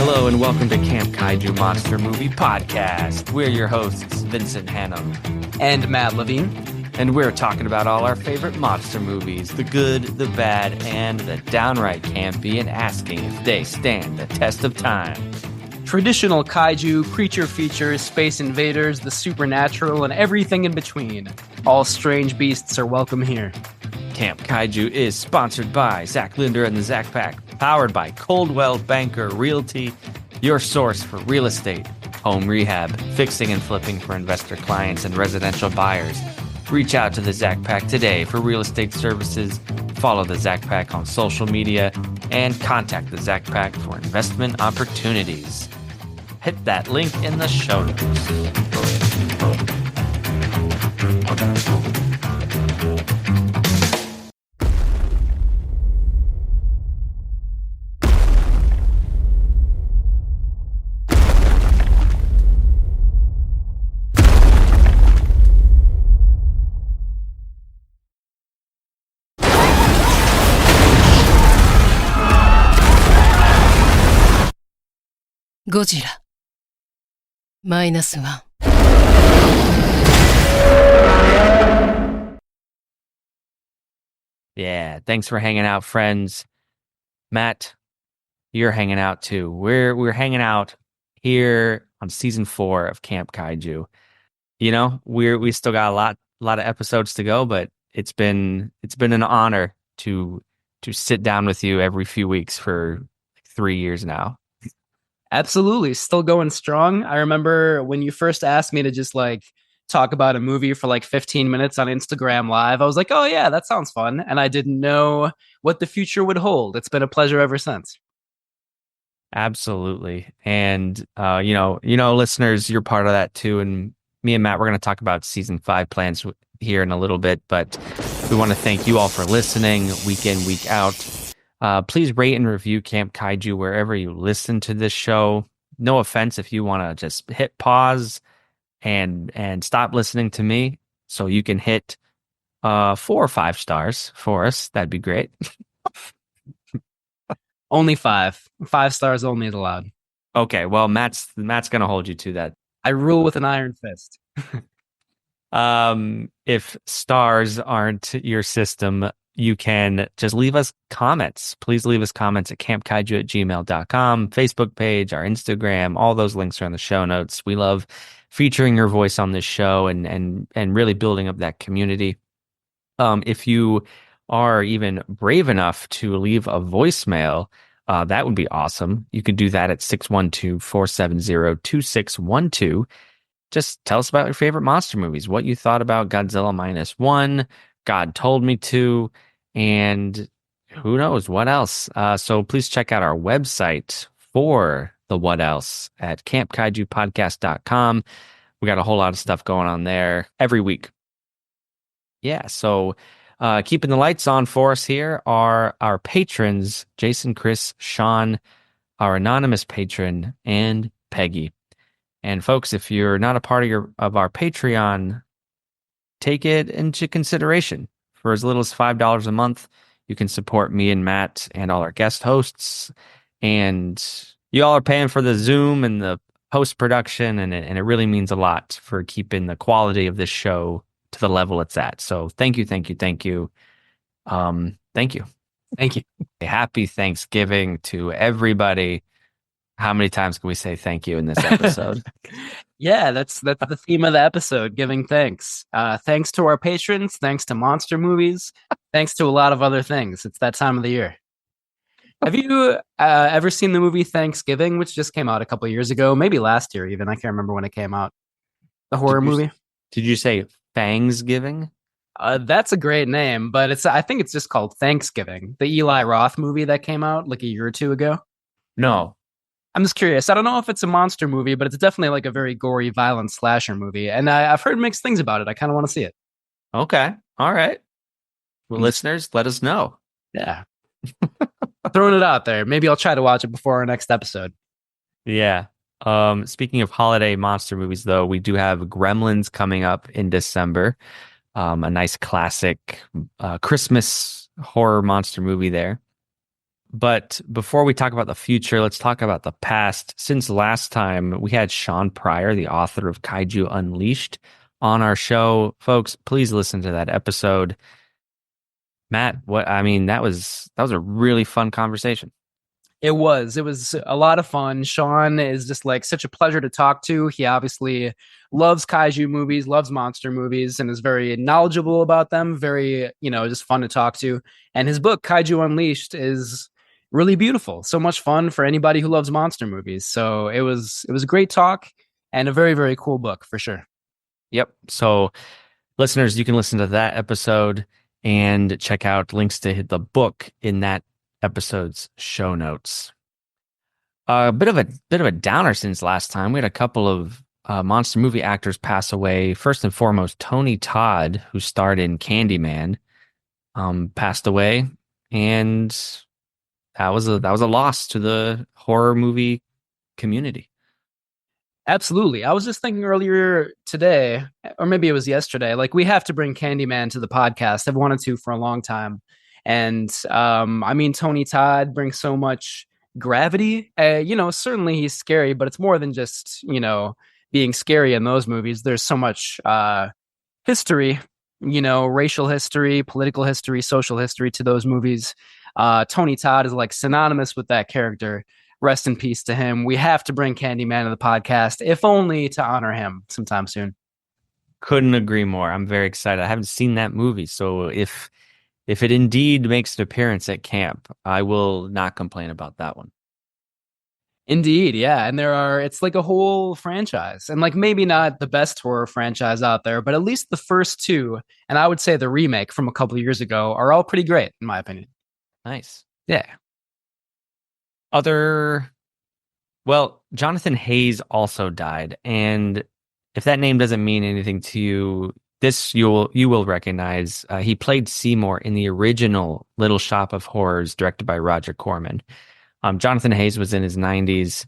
Hello and welcome to Camp Kaiju Monster Movie Podcast. We're your hosts, Vincent, Hannam, and Matt Levine. And we're talking about all our favorite monster movies, the good, the bad, and the downright campy, and asking if they stand the test of time. Traditional kaiju, creature features, space invaders, the supernatural, and everything in between. All strange beasts are welcome here. Camp Kaiju is sponsored by Zack, Linder, and the Zack Pack, powered by Coldwell Banker Realty, your source for real estate, home rehab, fixing and flipping for investor clients and residential buyers. Reach out to the Zack Pack today for real estate services, follow the Zack Pack on social media, and contact the Zack Pack for investment opportunities. Hit that link in the show notes. Godzilla -1. Yeah, thanks for hanging out, friends. Matt, you're hanging out too. We're hanging out here on season 4 of Camp Kaiju. You know, we still got a lot of episodes to go, but it's been an honor to sit down with you every few weeks for 3 years now. Absolutely. Still going strong. I remember when you first asked me to just talk about a movie for 15 minutes on Instagram Live, I was like, oh yeah, that sounds fun. And I didn't know what the future would hold. It's been a pleasure ever since. Absolutely. And, you know, listeners, you're part of that too. And me and Matt, we're going to talk about season 5 plans here in a little bit, but we want to thank you all for listening week in, week out. Please rate and review Camp Kaiju wherever you listen to this show. No offense if you want to just hit pause and stop listening to me so you can hit 4 or 5 stars for us. That'd be great. Only 5. 5 stars only is allowed. Okay, well, Matt's going to hold you to that. I rule with an iron fist. If stars aren't your system, you can just leave us comments. Please leave us comments at campkaiju@gmail.com, Facebook page, our Instagram. All those links are in the show notes. We love featuring your voice on this show and really building up that community. If you are even brave enough to leave a voicemail, that would be awesome. You could do that at 612-470-2612. Just tell us about your favorite monster movies, what you thought about Godzilla -1, God Told Me To, and who knows what else. So please check out our website for the what else at campkaijupodcast.com. We got a whole lot of stuff going on there every week. Yeah, so keeping the lights on for us here are our patrons, Jason, Chris, Sean, our anonymous patron, and Peggy. And folks, if you're not a part of our Patreon, take it into consideration. For as little as $5 a month, you can support me and Matt and all our guest hosts. And you all are paying for the Zoom and the post-production, and it really means a lot for keeping the quality of this show to the level it's at. So thank you. Thank you. Thank you. Thank you. Happy Thanksgiving to everybody. How many times can we say thank you in this episode? Yeah, that's the theme of the episode, giving thanks. Thanks to our patrons, thanks to monster movies, thanks to a lot of other things. It's that time of the year. Have you ever seen the movie Thanksgiving, which just came out a couple of years ago, maybe last year even? I can't remember when it came out. The horror movie. Did you say Fangsgiving? That's a great name, but I think it's just called Thanksgiving. The Eli Roth movie that came out a year or 2 ago. No. I'm just curious. I don't know if it's a monster movie, but it's definitely a very gory, violent slasher movie. And I've heard mixed things about it. I kind of want to see it. Okay. All right. Well, listeners, let us know. Yeah. Throwing it out there. Maybe I'll try to watch it before our next episode. Yeah. Speaking of holiday monster movies, though, we do have Gremlins coming up in December. A nice classic Christmas horror monster movie there. But before we talk about the future, let's talk about the past. Since last time we had Sean Pryor, the author of Kaiju Unleashed, on our show. Folks, please listen to that episode. Matt, that was a really fun conversation. It was a lot of fun. Sean is just like such a pleasure to talk to. He obviously loves kaiju movies, loves monster movies, and is very knowledgeable about them. Very, just fun to talk to. And his book, Kaiju Unleashed, is really beautiful. So much fun for anybody who loves monster movies. So it was a great talk and a very, very cool book for sure. Yep. So listeners, you can listen to that episode and check out links to hit the book in that episode's show notes. A bit of a downer since last time. We had a couple of monster movie actors pass away. First and foremost, Tony Todd, who starred in Candyman, passed away, and that was a loss to the horror movie community. Absolutely. I was just thinking earlier today, or maybe it was yesterday, like we have to bring Candyman to the podcast. I've wanted to for a long time. And I mean, Tony Todd brings so much gravity. Certainly he's scary, but it's more than just, being scary in those movies. There's so much history, racial history, political history, social history to those movies. Tony Todd is like synonymous with that character. Rest in peace to him. We have to bring Candyman to the podcast, if only to honor him sometime soon. Couldn't agree more. I'm very excited. I haven't seen that movie, so if it indeed makes an appearance at camp, I will not complain about that one. Indeed, yeah. And it's like a whole franchise. And like maybe not the best horror franchise out there, but at least the first two, and I would say the remake from a couple of years ago, are all pretty great, in my opinion. Nice. Yeah. Other Well, Jonathan Hayes also died, and if that name doesn't mean anything to you, this you will recognize. He played Seymour in the original Little Shop of Horrors, directed by Roger Corman. Jonathan Hayes was in his 90s.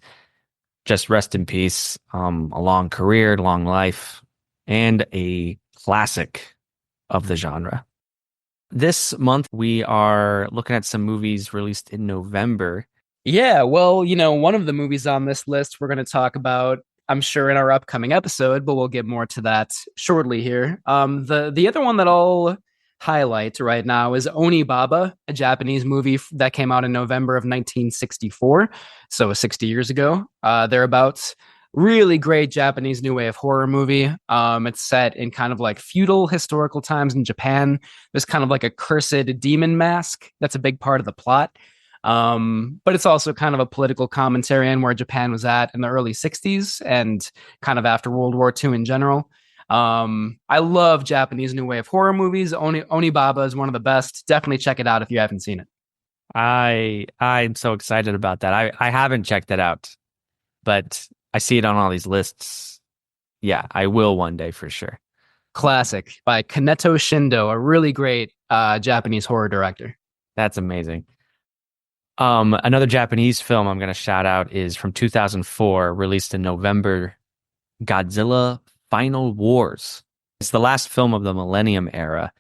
Just rest in peace. A long career, long life, and a classic of the genre. This month we are looking at some movies released in November. Yeah, well, one of the movies on this list we're going to talk about, I'm sure, in our upcoming episode, but we'll get more to that shortly here. The other one that I'll highlight right now is Onibaba, a Japanese movie that came out in November of 1964, so 60 years ago, thereabouts. Really great Japanese new wave horror movie. It's set in kind of like feudal historical times in Japan. There's kind of like a cursed demon mask that's a big part of the plot. But it's also kind of a political commentary on where Japan was at in the early 60s and kind of after World War II in general. I love Japanese new wave horror movies. Onibaba is one of the best. Definitely check it out if you haven't seen it. I'm so excited about that. I haven't checked it out, but I see it on all these lists. Yeah, I will one day for sure. Classic by Kaneto Shindo, a really great Japanese horror director. That's amazing. Another Japanese film I'm going to shout out is from 2004, released in November, Godzilla Final Wars. It's the last film of the Millennium era,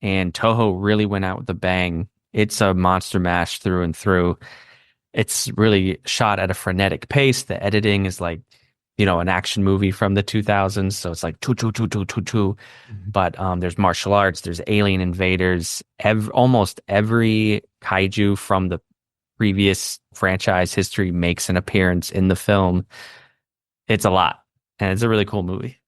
and Toho really went out with a bang. It's a monster mash through and through. It's really shot at a frenetic pace. The editing is like, an action movie from the 2000s. So it's like two. But there's martial arts, there's alien invaders. Almost every kaiju from the previous franchise history makes an appearance in the film. It's a lot, and it's a really cool movie.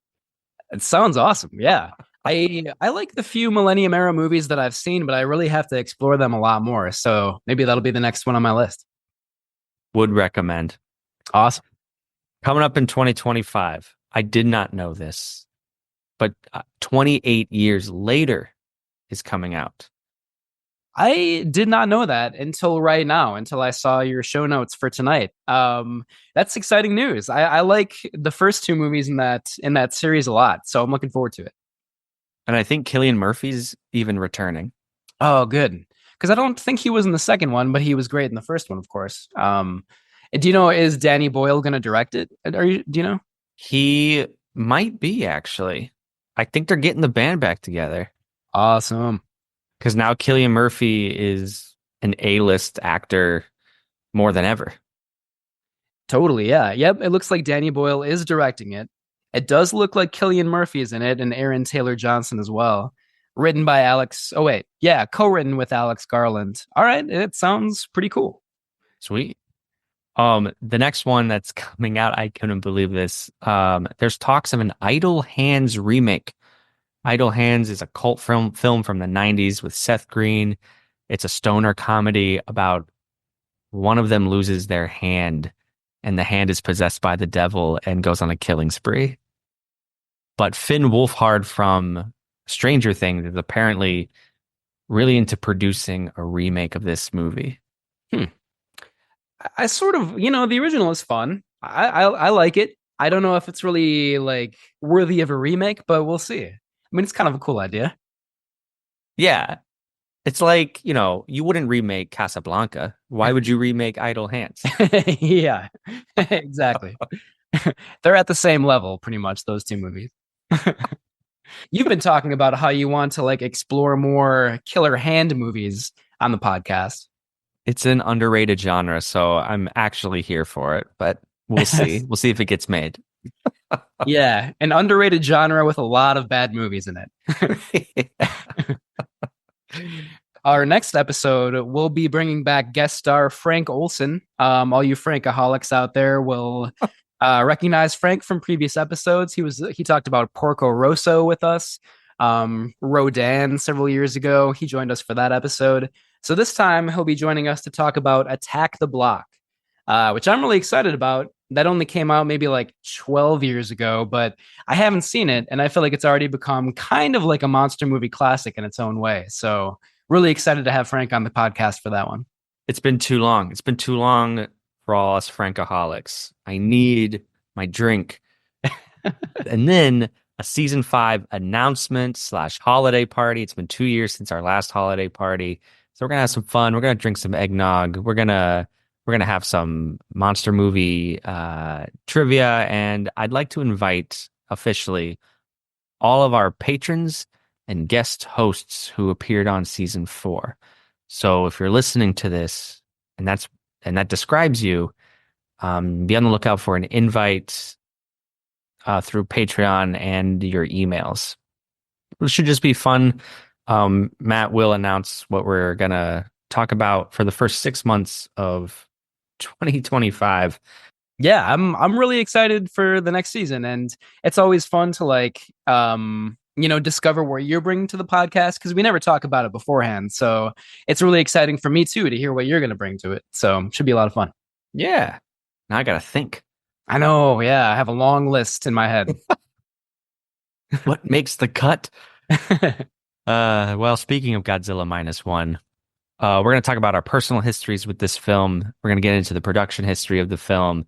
It sounds awesome. Yeah. I like the few Millennium era movies that I've seen, but I really have to explore them a lot more. So maybe that'll be the next one on my list. Would recommend. Awesome. Coming up in 2025, I did not know this, but 28 years later is coming out. I did not know that until right now, until I saw your show notes for tonight. That's exciting news. I like the first two movies in that series a lot, so I'm looking forward to it. And I think Cillian Murphy's even returning. Oh, good. Because I don't think he was in the second one, but he was great in the first one, of course. Do you know, is Danny Boyle going to direct it? Do you know? He might be, actually. I think they're getting the band back together. Awesome. Because now Cillian Murphy is an A-list actor more than ever. Totally, yeah. Yep, it looks like Danny Boyle is directing it. It does look like Cillian Murphy is in it and Aaron Taylor Johnson as well. Written by Alex. Oh, wait. Yeah, co-written with Alex Garland. All right, it sounds pretty cool. Sweet. The next one that's coming out, I couldn't believe this. There's talks of an Idle Hands remake. Idle Hands is a cult film from the 90s with Seth Green. It's a stoner comedy about one of them loses their hand, and the hand is possessed by the devil and goes on a killing spree. But Finn Wolfhard from Stranger Things is apparently really into producing a remake of this movie. Hmm. I sort of, the original is fun. I like it. I don't know if it's really like worthy of a remake, but we'll see. I mean, it's kind of a cool idea. Yeah, it's like, you wouldn't remake Casablanca. Why would you remake Idle Hands? Yeah, exactly. They're at the same level, pretty much, those two movies. You've been talking about how you want to like explore more killer hand movies on the podcast. It's an underrated genre, so I'm actually here for it, but we'll see. We'll see if it gets made. Yeah, an underrated genre with a lot of bad movies in it. Our next episode, we'll be bringing back guest star Frank Olson. All you Frankaholics out there will recognize Frank from previous episodes. He talked about Porco Rosso with us. Rodan several years ago. He joined us for that episode. So this time he'll be joining us to talk about Attack the Block, which I'm really excited about. That only came out maybe like 12 years ago, but I haven't seen it, and I feel like it's already become kind of like a monster movie classic in its own way. So really excited to have Frank on the podcast for that one. It's been too long. It's been too long for all us Frankaholics. I need my drink. And then a season 5 announcement / holiday party. It's been 2 years since our last holiday party. So we're gonna have some fun. We're gonna drink some eggnog. We're gonna have some monster movie trivia, and I'd like to invite officially all of our patrons and guest hosts who appeared on season 4. So if you're listening to this and that describes you, be on the lookout for an invite through Patreon and your emails. It should just be fun. Matt will announce what we're gonna talk about for the first 6 months of 2025. Yeah, I'm really excited for the next season, and it's always fun to like discover what you're bringing to the podcast because we never talk about it beforehand. So it's really exciting for me too to hear what you're going to bring to it. So it should be a lot of fun. Yeah. Now I gotta think. I know. Yeah, I have a long list in my head. What makes the cut? Well, speaking of Godzilla -1, we're going to talk about our personal histories with this film. We're going to get into the production history of the film.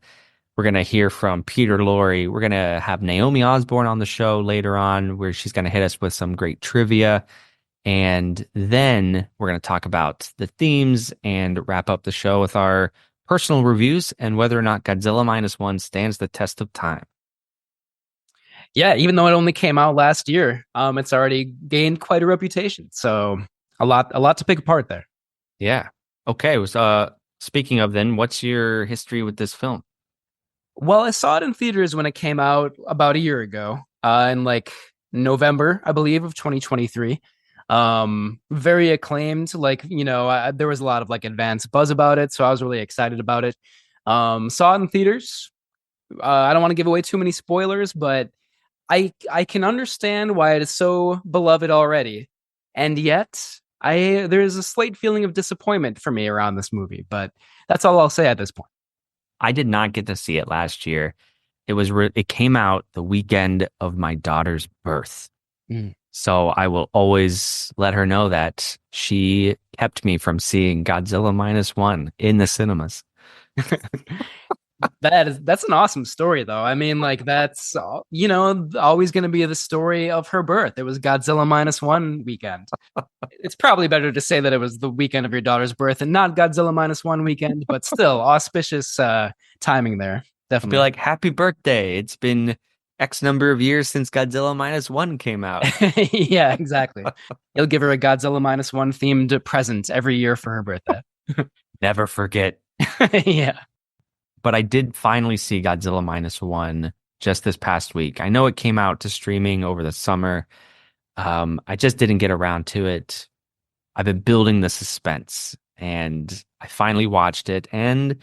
We're going to hear from Peter Lorre. We're going to have Naomi Osborn on the show later on, where she's going to hit us with some great trivia. And then we're going to talk about the themes and wrap up the show with our personal reviews and whether or not Godzilla -1 stands the test of time. Yeah, even though it only came out last year, it's already gained quite a reputation. So a lot to pick apart there. Yeah. Okay. Speaking of then, what's your history with this film? Well, I saw it in theaters when it came out about a year ago, in like November, I believe, of 2023. Very acclaimed. Like, there was a lot of like advanced buzz about it, so I was really excited about it. Saw it in theaters. I don't want to give away too many spoilers, but I can understand why it is so beloved already, and yet there's a slight feeling of disappointment for me around this movie. But that's all I'll say at this point. I did not get to see it last year. It came out the weekend of my daughter's birth. Mm. So I will always let her know that she kept me from seeing Godzilla -1 in the cinemas. That's an awesome story, though. I mean, like that's always going to be the story of her birth. It was Godzilla -1 weekend. It's probably better to say that it was the weekend of your daughter's birth and not Godzilla -1 weekend, but still auspicious timing there. I'll be Definitely. like, happy birthday. It's been X number of years since Godzilla minus one came out. Yeah, exactly. You'll give her a Godzilla -1 themed present every year for her birthday. Never forget. Yeah. But I did finally see Godzilla minus one just this past week. I know it came out to streaming over the summer. I just didn't get around to it. I've been building the suspense and I finally watched it. And,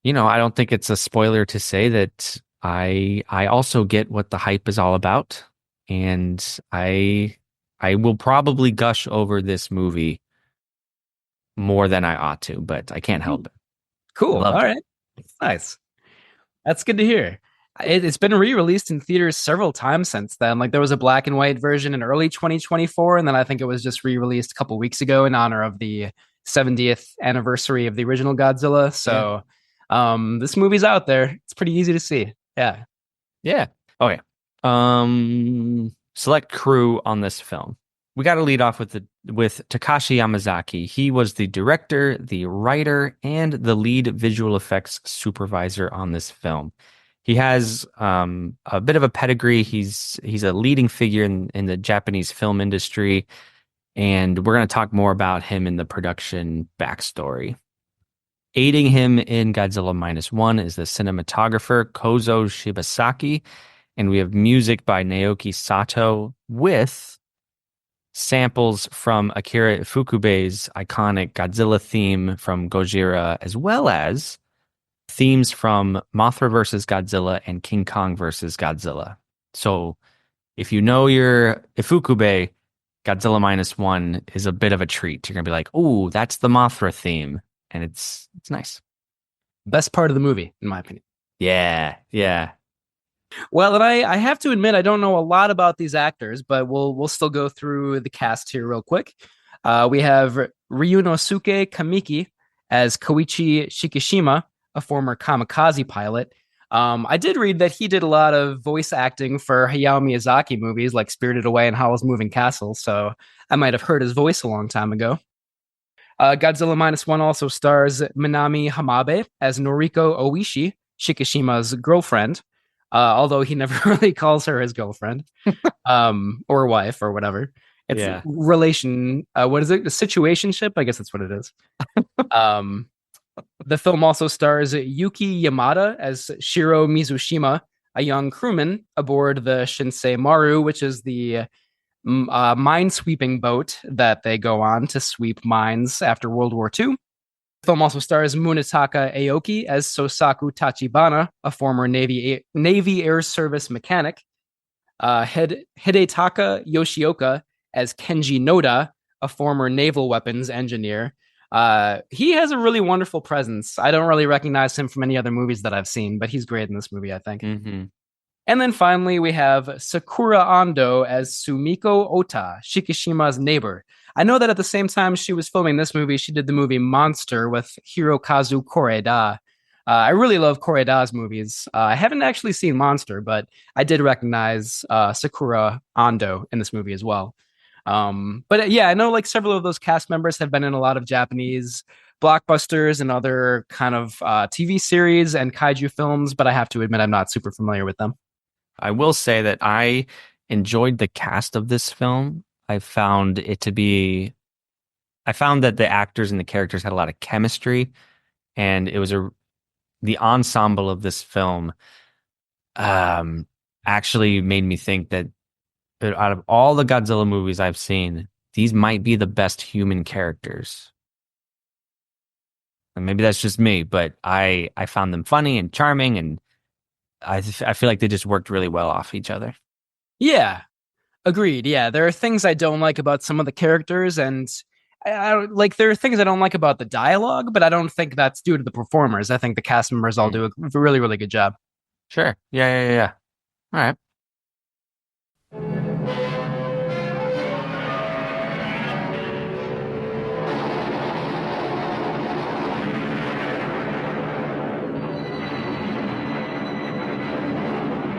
I don't think it's a spoiler to say that I also get what the hype is all about. And I will probably gush over this movie more than I ought to, but I can't help it. I Cool. All loved it. right. Nice. That's good to hear. It's been re-released in theaters several times since then. Like there was a black and white version in early 2024, and then I think it was just re-released a couple weeks ago in honor of the 70th anniversary of the original Godzilla. Yeah. So, this movie's out there. It's pretty easy to see. Yeah. Yeah. Okay. Select crew on this film. We got to lead off with Takashi Yamazaki. He was the director, the writer, and the lead visual effects supervisor on this film. He has a bit of a pedigree. He's a leading figure in the Japanese film industry, and we're going to talk more about him in the production backstory. Aiding him in Godzilla minus one is the cinematographer Kozo Shibasaki, and we have music by Naoki Sato with samples from Akira Ifukube's iconic Godzilla theme from Gojira, as well as themes from Mothra versus Godzilla and King Kong versus Godzilla. So if you know your Ifukube, Godzilla minus one is a bit of a treat. You're gonna be like, "Oh, that's the Mothra theme," and it's nice. Best part of the movie, in my opinion. Yeah, yeah. Well, and I have to admit I don't know a lot about these actors, but we'll still go through the cast here real quick. We have Ryunosuke Kamiki as Koichi Shikishima, a former kamikaze pilot. I did read that he did a lot of voice acting for Hayao Miyazaki movies like Spirited Away and Howl's Moving Castle, so I might have heard his voice a long time ago. Godzilla minus one also stars Minami Hamabe as Noriko Oishi, Shikishima's girlfriend, although he never really calls her his girlfriend or wife or whatever. It's Yeah. relation. What is it? A situationship? I guess that's what it is. Um, the film also stars Yuki Yamada as Shiro Mizushima, a young crewman aboard the Shinsei Maru, which is the mine-sweeping boat that they go on to sweep mines after World War II. The film also stars Munetaka Aoki as Sosaku Tachibana, a former Navy Air Service mechanic. Hidetaka Yoshioka as Kenji Noda, a former naval weapons engineer. He has a really wonderful presence. I don't really recognize him from any other movies that I've seen, but he's great in this movie, I think. Mm-hmm. And then finally, we have Sakura Ando as Sumiko Ota, Shikishima's neighbor. I know that at the same time she was filming this movie, she did the movie Monster with Hirokazu Koreeda. I really love Koreeda's movies. I haven't actually seen Monster, but I did recognize Sakura Ando in this movie as well. But yeah, I know like several of those cast members have been in a lot of Japanese blockbusters and other kind of TV series and kaiju films, but I have to admit I'm not super familiar with them. I will say that I enjoyed the cast of this film. I found that the actors and the characters had a lot of chemistry, and it was the ensemble of this film actually made me think that out of all the Godzilla movies I've seen, these might be the best human characters. And maybe that's just me, but I found them funny and charming, and I feel like they just worked really well off each other. Yeah, agreed. Yeah, there are things I don't like about some of the characters, and like there are things I don't like about the dialogue, but I don't think that's due to the performers. I think the cast members all do a really, really good job. Sure. Yeah. All right.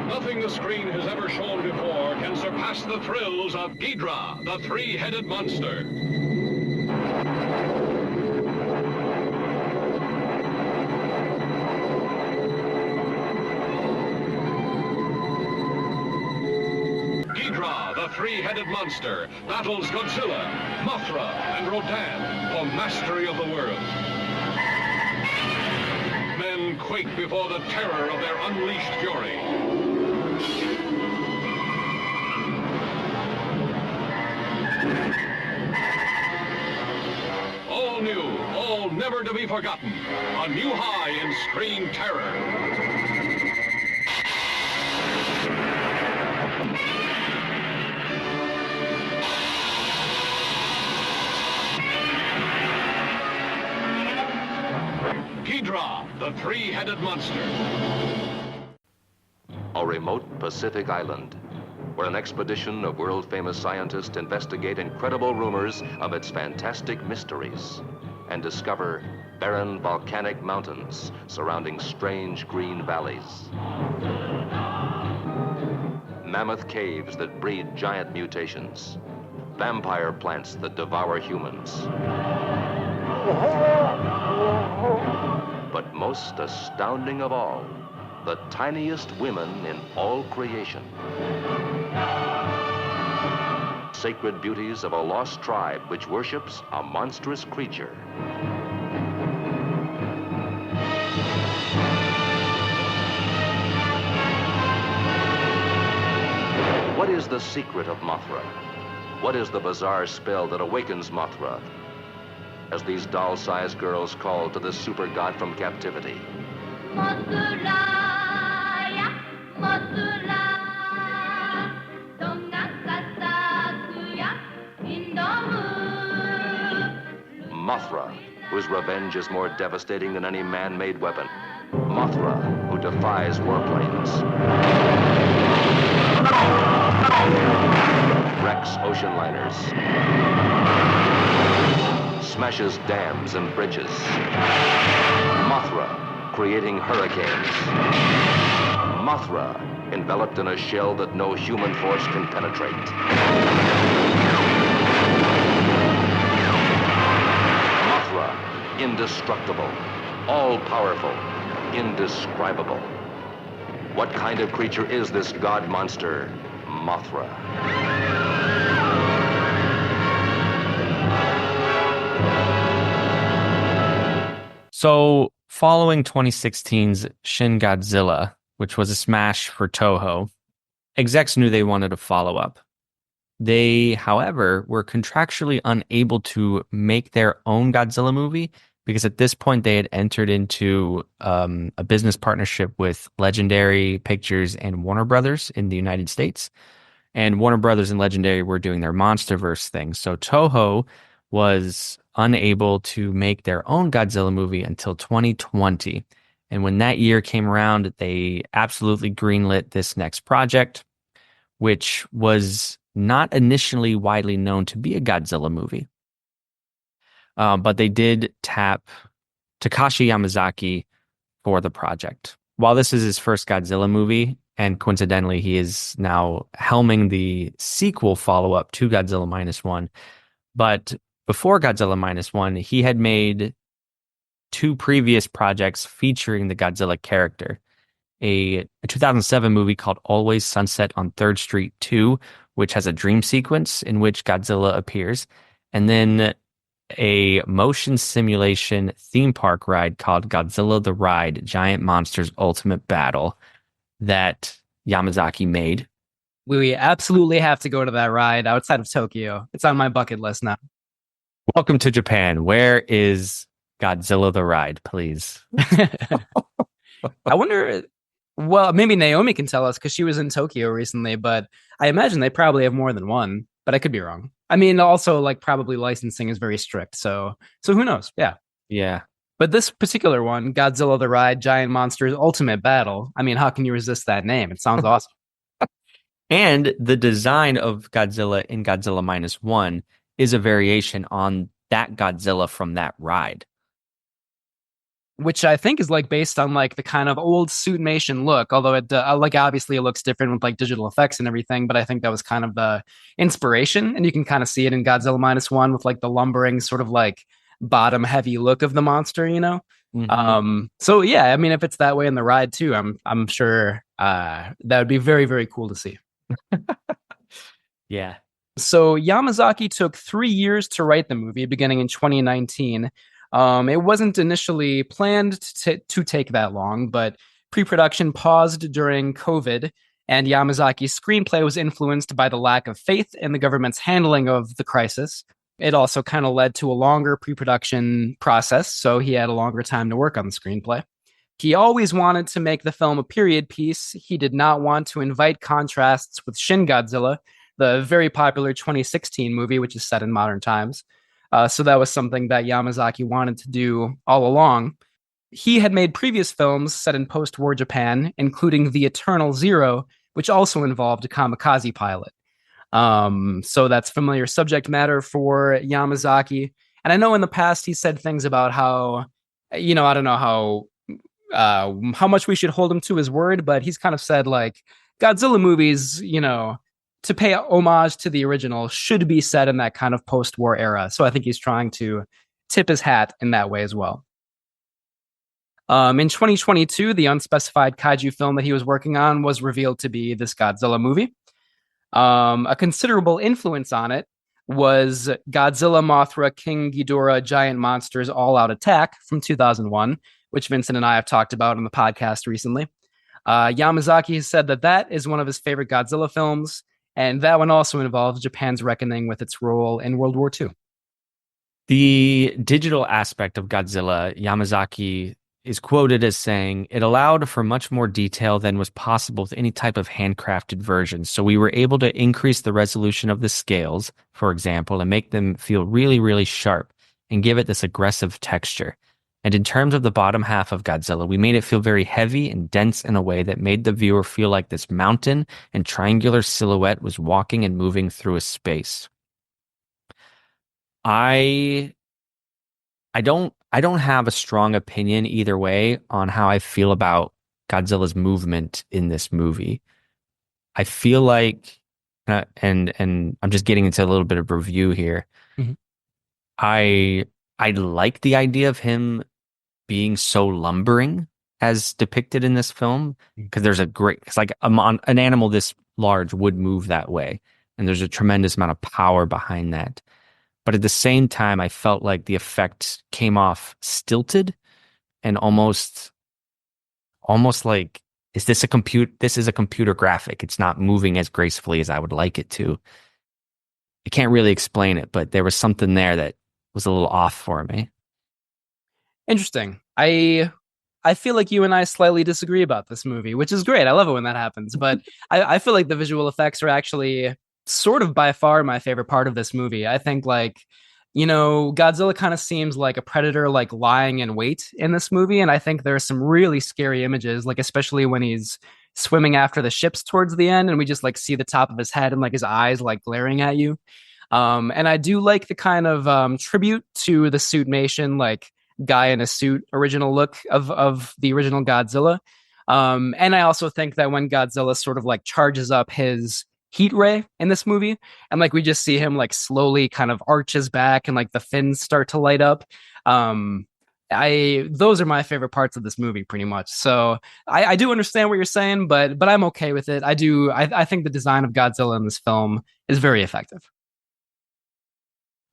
Nothing the screen has ever shown before can surpass the thrills of Ghidrah, the three-headed monster. the three-headed monster, battles Godzilla, Mothra, and Rodan for mastery of the world. Men quake before the terror of their unleashed fury. All new, all never to be forgotten. A new high in screen terror. Ghidrah, the three-headed monster. A remote Pacific island, where an expedition of world-famous scientists investigate incredible rumors of its fantastic mysteries and discover barren volcanic mountains surrounding strange green valleys. Mammoth caves that breed giant mutations. Vampire plants that devour humans. But most astounding of all, the tiniest women in all creation. Sacred beauties of a lost tribe which worships a monstrous creature. What is the secret of Mothra? What is the bizarre spell that awakens Mothra as these doll-sized girls call to the super god from captivity? Mothra, whose revenge is more devastating than any man-made weapon. Mothra, who defies warplanes. Wrecks ocean liners. Smashes dams and bridges. Mothra, creating hurricanes. Mothra, enveloped in a shell that no human force can penetrate. Mothra, indestructible, all-powerful, indescribable. What kind of creature is this god monster, Mothra? So, following 2016's Shin Godzilla, which was a smash for Toho, execs knew they wanted a follow-up. They, however, were contractually unable to make their own Godzilla movie because at this point they had entered into a business partnership with Legendary Pictures and Warner Brothers in the United States. And Warner Brothers and Legendary were doing their MonsterVerse thing. So Toho was unable to make their own Godzilla movie until 2020. And when that year came around, they absolutely greenlit this next project, which was not initially widely known to be a Godzilla movie. But they did tap Takashi Yamazaki for the project. While this is his first Godzilla movie, and coincidentally, he is now helming the sequel follow-up to Godzilla Minus One. But before Godzilla Minus One, he had made two previous projects featuring the Godzilla character. A 2007 movie called Always Sunset on 3rd Street 2, which has a dream sequence in which Godzilla appears. And then a motion simulation theme park ride called Godzilla the Ride, Giant Monsters Ultimate Battle that Yamazaki made. We absolutely have to go to that ride outside of Tokyo. It's on my bucket list now. Welcome to Japan. Where is Godzilla the Ride, please? I wonder, well, maybe Naomi can tell us because she was in Tokyo recently, but I imagine they probably have more than one, but I could be wrong. I mean, also, like, probably licensing is very strict, so who knows? Yeah. Yeah. But this particular one, Godzilla the Ride, Giant Monsters Ultimate Battle, I mean, how can you resist that name? It sounds awesome. And the design of Godzilla in Godzilla Minus One is a variation on that Godzilla from that ride. Which I think is like based on like the kind of old Suitmation look, although it like obviously it looks different with like digital effects and everything, but I think that was kind of the inspiration, and you can kind of see it in Godzilla Minus One with like the lumbering sort of like bottom heavy look of the monster, you know. Mm-hmm. So yeah, I mean, if it's that way in the ride too, I'm sure that would be very, very cool to see. Yeah. So Yamazaki took 3 years to write the movie, beginning in 2019. It wasn't initially planned to take that long, but pre-production paused during COVID, and Yamazaki's screenplay was influenced by the lack of faith in the government's handling of the crisis. It also kind of led to a longer pre-production process, so he had a longer time to work on the screenplay. He always wanted to make the film a period piece. He did not want to invite contrasts with Shin Godzilla, the very popular 2016 movie, which is set in modern times. So that was something that Yamazaki wanted to do all along. He had made previous films set in post war Japan, including The Eternal Zero, which also involved a kamikaze pilot. So that's familiar subject matter for Yamazaki. And I know in the past he said things about how, I don't know how much we should hold him to his word, but he's kind of said like Godzilla movies, to pay homage to the original should be set in that kind of post-war era. So I think he's trying to tip his hat in that way as well. In 2022, the unspecified kaiju film that he was working on was revealed to be this Godzilla movie. A considerable influence on it was Godzilla, Mothra, King Ghidorah, Giant Monsters All Out Attack from 2001, which Vincent and I have talked about on the podcast recently. Yamazaki has said that is one of his favorite Godzilla films, and that one also involves Japan's reckoning with its role in World War II. The digital aspect of Godzilla, Yamazaki is quoted as saying, "It allowed for much more detail than was possible with any type of handcrafted version. So we were able to increase the resolution of the scales, for example, and make them feel really, really sharp and give it this aggressive texture. And in terms of the bottom half of Godzilla, we made it feel very heavy and dense in a way that made the viewer feel like this mountain and triangular silhouette was walking and moving through a space." I don't have a strong opinion either way on how I feel about Godzilla's movement in this movie. I feel like, and I'm just getting into a little bit of review here. Mhm. I like the idea of him being so lumbering as depicted in this film because it's like an animal this large would move that way, and there's a tremendous amount of power behind that. But at the same time, I felt like the effect came off stilted and almost like, this is a computer graphic. It's not moving as gracefully as I would like it to. I can't really explain it, but there was something there that was a little off for me. Interesting. I feel like you and I slightly disagree about this movie, which is great. I love it when that happens. But I feel like the visual effects are actually sort of by far my favorite part of this movie. I think Godzilla kind of seems like a predator, like lying in wait in this movie. And I think there's some really scary images, like especially when he's swimming after the ships towards the end and we just like see the top of his head and like his eyes like glaring at you. And I do like the kind of tribute to the Suitmation, like guy in a suit original look of the original Godzilla. And I also think that when Godzilla sort of like charges up his heat ray in this movie, and like we just see him like slowly kind of arch his back and like the fins start to light up. Those are my favorite parts of this movie pretty much. So I do understand what you're saying, but I'm okay with it. I think the design of Godzilla in this film is very effective.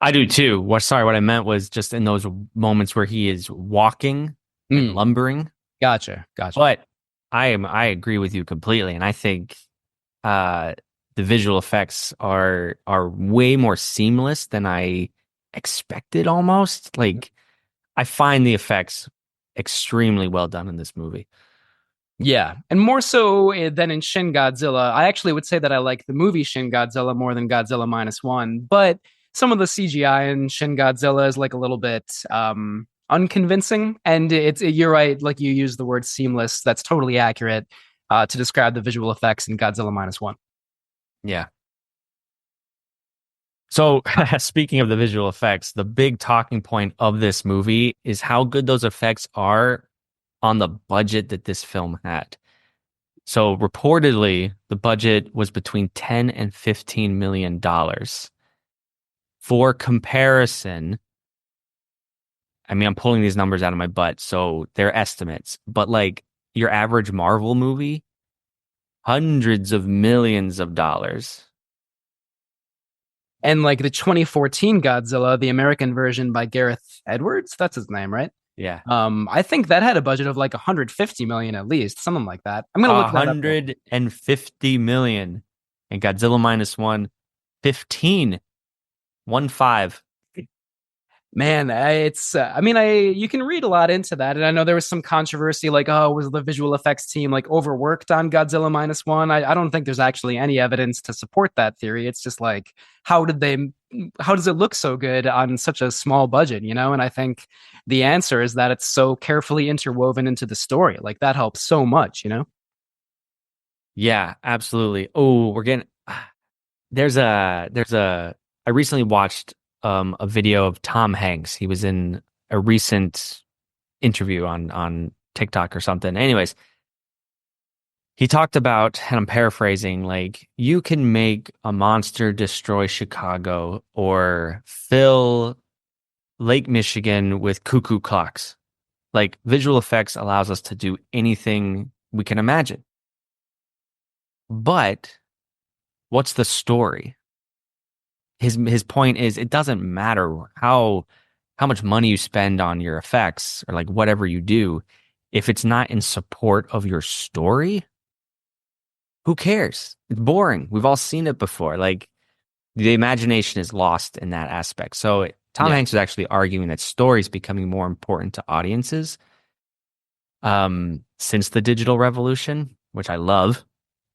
I do too. What I meant was just in those moments where he is walking and lumbering. Gotcha. But I agree with you completely, and I think the visual effects are way more seamless than I expected almost. Like, I find the effects extremely well done in this movie. Yeah, and more so than in Shin Godzilla. I actually would say that I like the movie Shin Godzilla more than Godzilla Minus One, but some of the CGI in Shin Godzilla is like a little bit unconvincing. And you're right, like you use the word seamless. That's totally accurate to describe the visual effects in Godzilla Minus One. Yeah. So speaking of the visual effects, the big talking point of this movie is how good those effects are on the budget that this film had. So reportedly, the budget was between $10 and $15 million. For comparison, I mean, I'm pulling these numbers out of my butt, so they're estimates, but like your average Marvel movie, hundreds of millions of dollars. And like the 2014 Godzilla, the American version by Gareth Edwards, that's his name, right? Yeah. I think that had a budget of like 150 million at least, something like that. I'm gonna look that up. 150 million. And Godzilla minus one, 15. 1-5. Man, I mean, you can read a lot into that, and I know there was some controversy, like, oh, was the visual effects team like overworked on Godzilla minus one? I don't think there's actually any evidence to support that theory. It's just like, how does it look so good on such a small budget, you know? And I think the answer is that it's so carefully interwoven into the story. Like that helps so much, you know? Yeah, absolutely. Oh, I recently watched a video of Tom Hanks. He was in a recent interview on TikTok or something. Anyways, he talked about, and I'm paraphrasing, like you can make a monster destroy Chicago or fill Lake Michigan with cuckoo clocks. Like visual effects allows us to do anything we can imagine. But what's the story? His point is it doesn't matter how much money you spend on your effects or like whatever you do, if it's not in support of your story, who cares? It's boring. We've all seen it before. Like the imagination is lost in that aspect. So Tom Hanks was actually arguing that story is becoming more important to audiences since the digital revolution, which I love.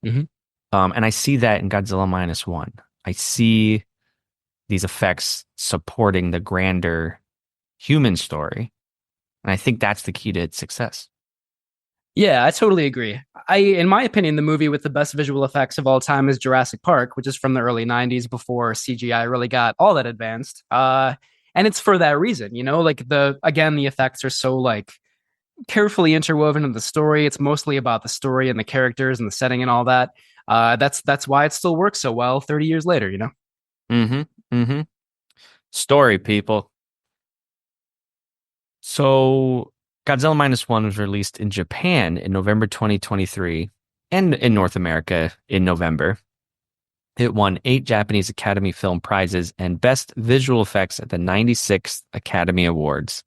Mhm. And I see that in Godzilla minus one. I see these effects supporting the grander human story. And I think that's the key to its success. Yeah, I totally agree. In my opinion, the movie with the best visual effects of all time is Jurassic Park, which is from the early 90s before CGI really got all that advanced. And it's for that reason, you know, like the effects are so like carefully interwoven in the story. It's mostly about the story and the characters and the setting and all that. That's why it still works so well 30 years later, you know? Story, people. So Godzilla minus one was released in Japan in November 2023 and in North America in November. It won 8 Japanese Academy Film Prizes and Best Visual Effects at the 96th Academy Awards.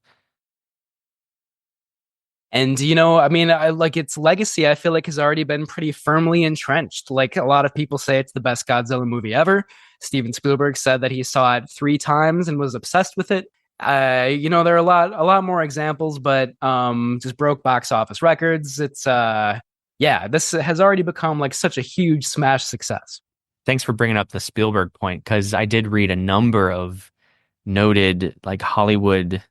And, you know, I mean, like its legacy, I feel like has already been pretty firmly entrenched. Like a lot of people say it's the best Godzilla movie ever. Steven Spielberg said that he saw it 3 times and was obsessed with it. You know, there are a lot more examples, but just broke box office records. It's this has already become like such a huge smash success. Thanks for bringing up the Spielberg point, because I did read a number of noted like Hollywood,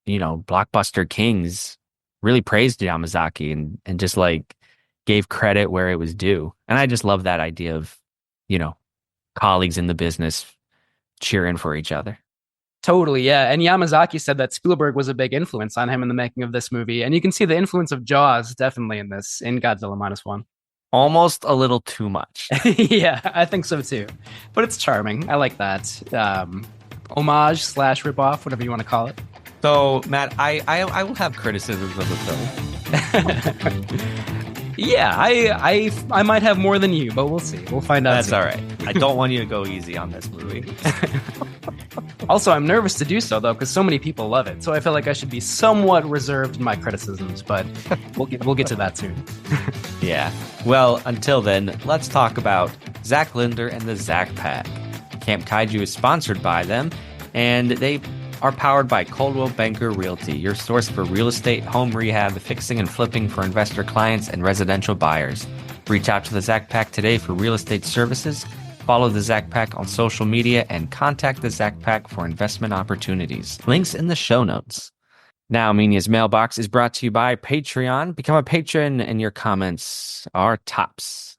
you know, blockbuster kings really praised Yamazaki and just like gave credit where it was due. And I just love that idea of, you know, colleagues in the business cheering for each other. Totally, yeah. And Yamazaki said that Spielberg was a big influence on him in the making of this movie. And you can see the influence of Jaws definitely in Godzilla minus one. Almost a little too much. Yeah, I think so too. But it's charming. I like that. Homage / ripoff, whatever you want to call it. So, Matt, I will have criticisms of the film. Yeah, I might have more than you, but we'll see. We'll find out. That's all right. I don't want you to go easy on this movie. Also, I'm nervous to do so, though, because so many people love it. So I feel like I should be somewhat reserved in my criticisms, but we'll get to that soon. Yeah. Well, until then, let's talk about Zack Linder and the Zack Pack. Camp Kaiju is sponsored by them, and they are powered by Coldwell Banker Realty, your source for real estate, home rehab, fixing and flipping for investor clients and residential buyers. Reach out to the Zack Pack today for real estate services. Follow the Zack Pack on social media and contact the Zack Pack for investment opportunities. Links in the show notes. Now, Minya's Mailbox is brought to you by Patreon. Become a patron and your comments are tops.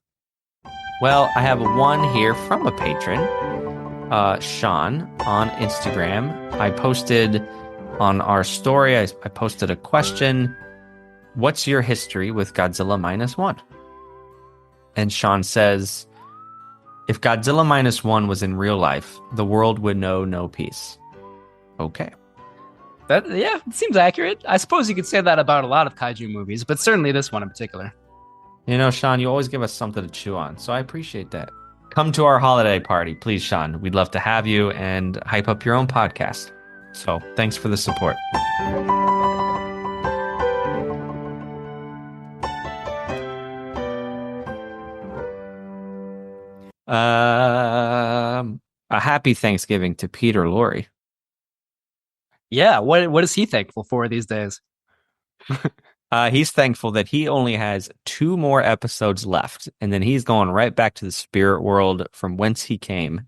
Well, I have one here from a patron, Sean, on Instagram. I posted on our story, I posted a question. What's your history with Godzilla minus one? And Sean says, if Godzilla minus one was in real life, the world would know no peace. Okay. It seems accurate. I suppose you could say that about a lot of kaiju movies, but certainly this one in particular. You know, Sean, you always give us something to chew on, so I appreciate that. come to our holiday party, please, Sean. We'd love to have you and hype up your own podcast. So thanks for the support. A happy Thanksgiving to Peter Lorre. Yeah, what is he thankful for these days? He's thankful that he only has 2 more episodes left, and then he's going right back to the spirit world from whence he came.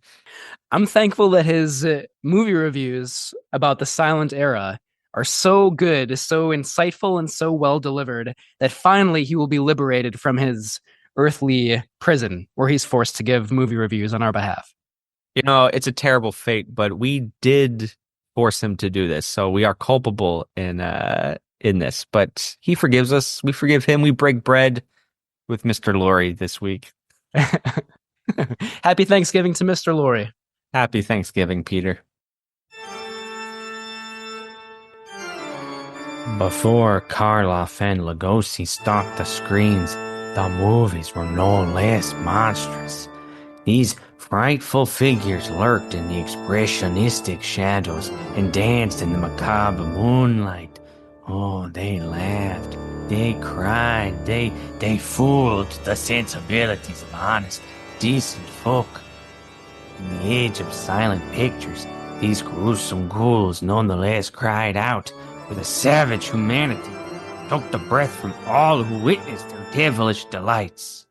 I'm thankful that his movie reviews about the silent era are so good, so insightful, and so well delivered that finally he will be liberated from his earthly prison where he's forced to give movie reviews on our behalf. You know, it's a terrible fate, but we did force him to do this, so we are culpable in this. But he forgives us. We forgive him. We break bread with Mr. Lorre this week. Happy Thanksgiving to Mr. Lorre. Happy Thanksgiving, Peter. Before Karloff and Lugosi stalked the screens, the movies were no less monstrous. These frightful figures lurked in the expressionistic shadows and danced in the macabre moonlight. Oh, they laughed, they cried, they fooled the sensibilities of honest, decent folk. In the age of silent pictures, these gruesome ghouls nonetheless cried out with a savage humanity, took the breath from all who witnessed their devilish delights.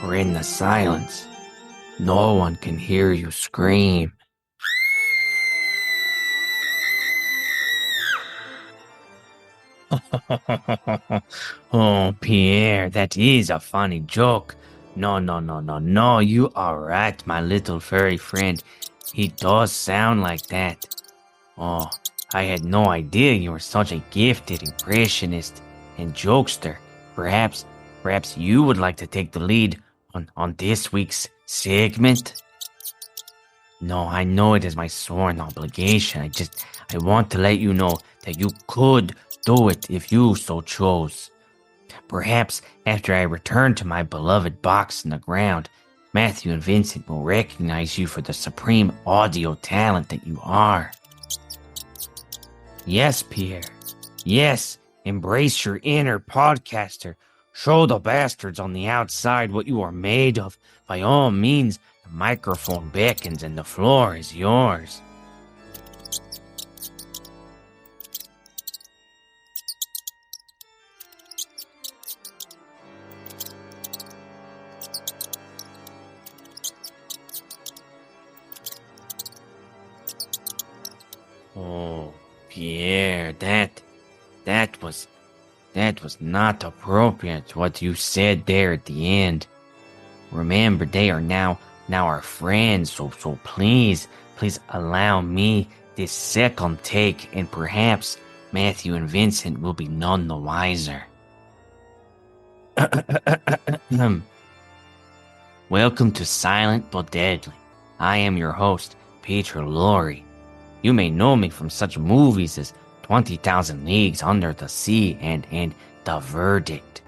For in the silence, no one can hear you scream. Oh, Pierre, that is a funny joke. No, you are right, my little furry friend. He does sound like that. Oh, I had no idea you were such a gifted impressionist and jokester. Perhaps you would like to take the lead on this week's segment? No, I know it is my sworn obligation. I want to let you know that you could do it if you so chose. Perhaps after I return to my beloved box in the ground, Matthew and Vincent will recognize you for the supreme audio talent that you are. Yes, Pierre. Yes, embrace your inner podcaster. Show the bastards on the outside what you are made of. By all means, the microphone beckons and the floor is yours. Oh, Pierre, that was not appropriate what you said there at the end. Remember, they are now our friends, so please allow me this second take, and perhaps Matthew and Vincent will be none the wiser. Welcome to Silent but Deadly. I am your host, Peter Lorre. You may know me from such movies as 20,000 Leagues Under the Sea and The Verdict.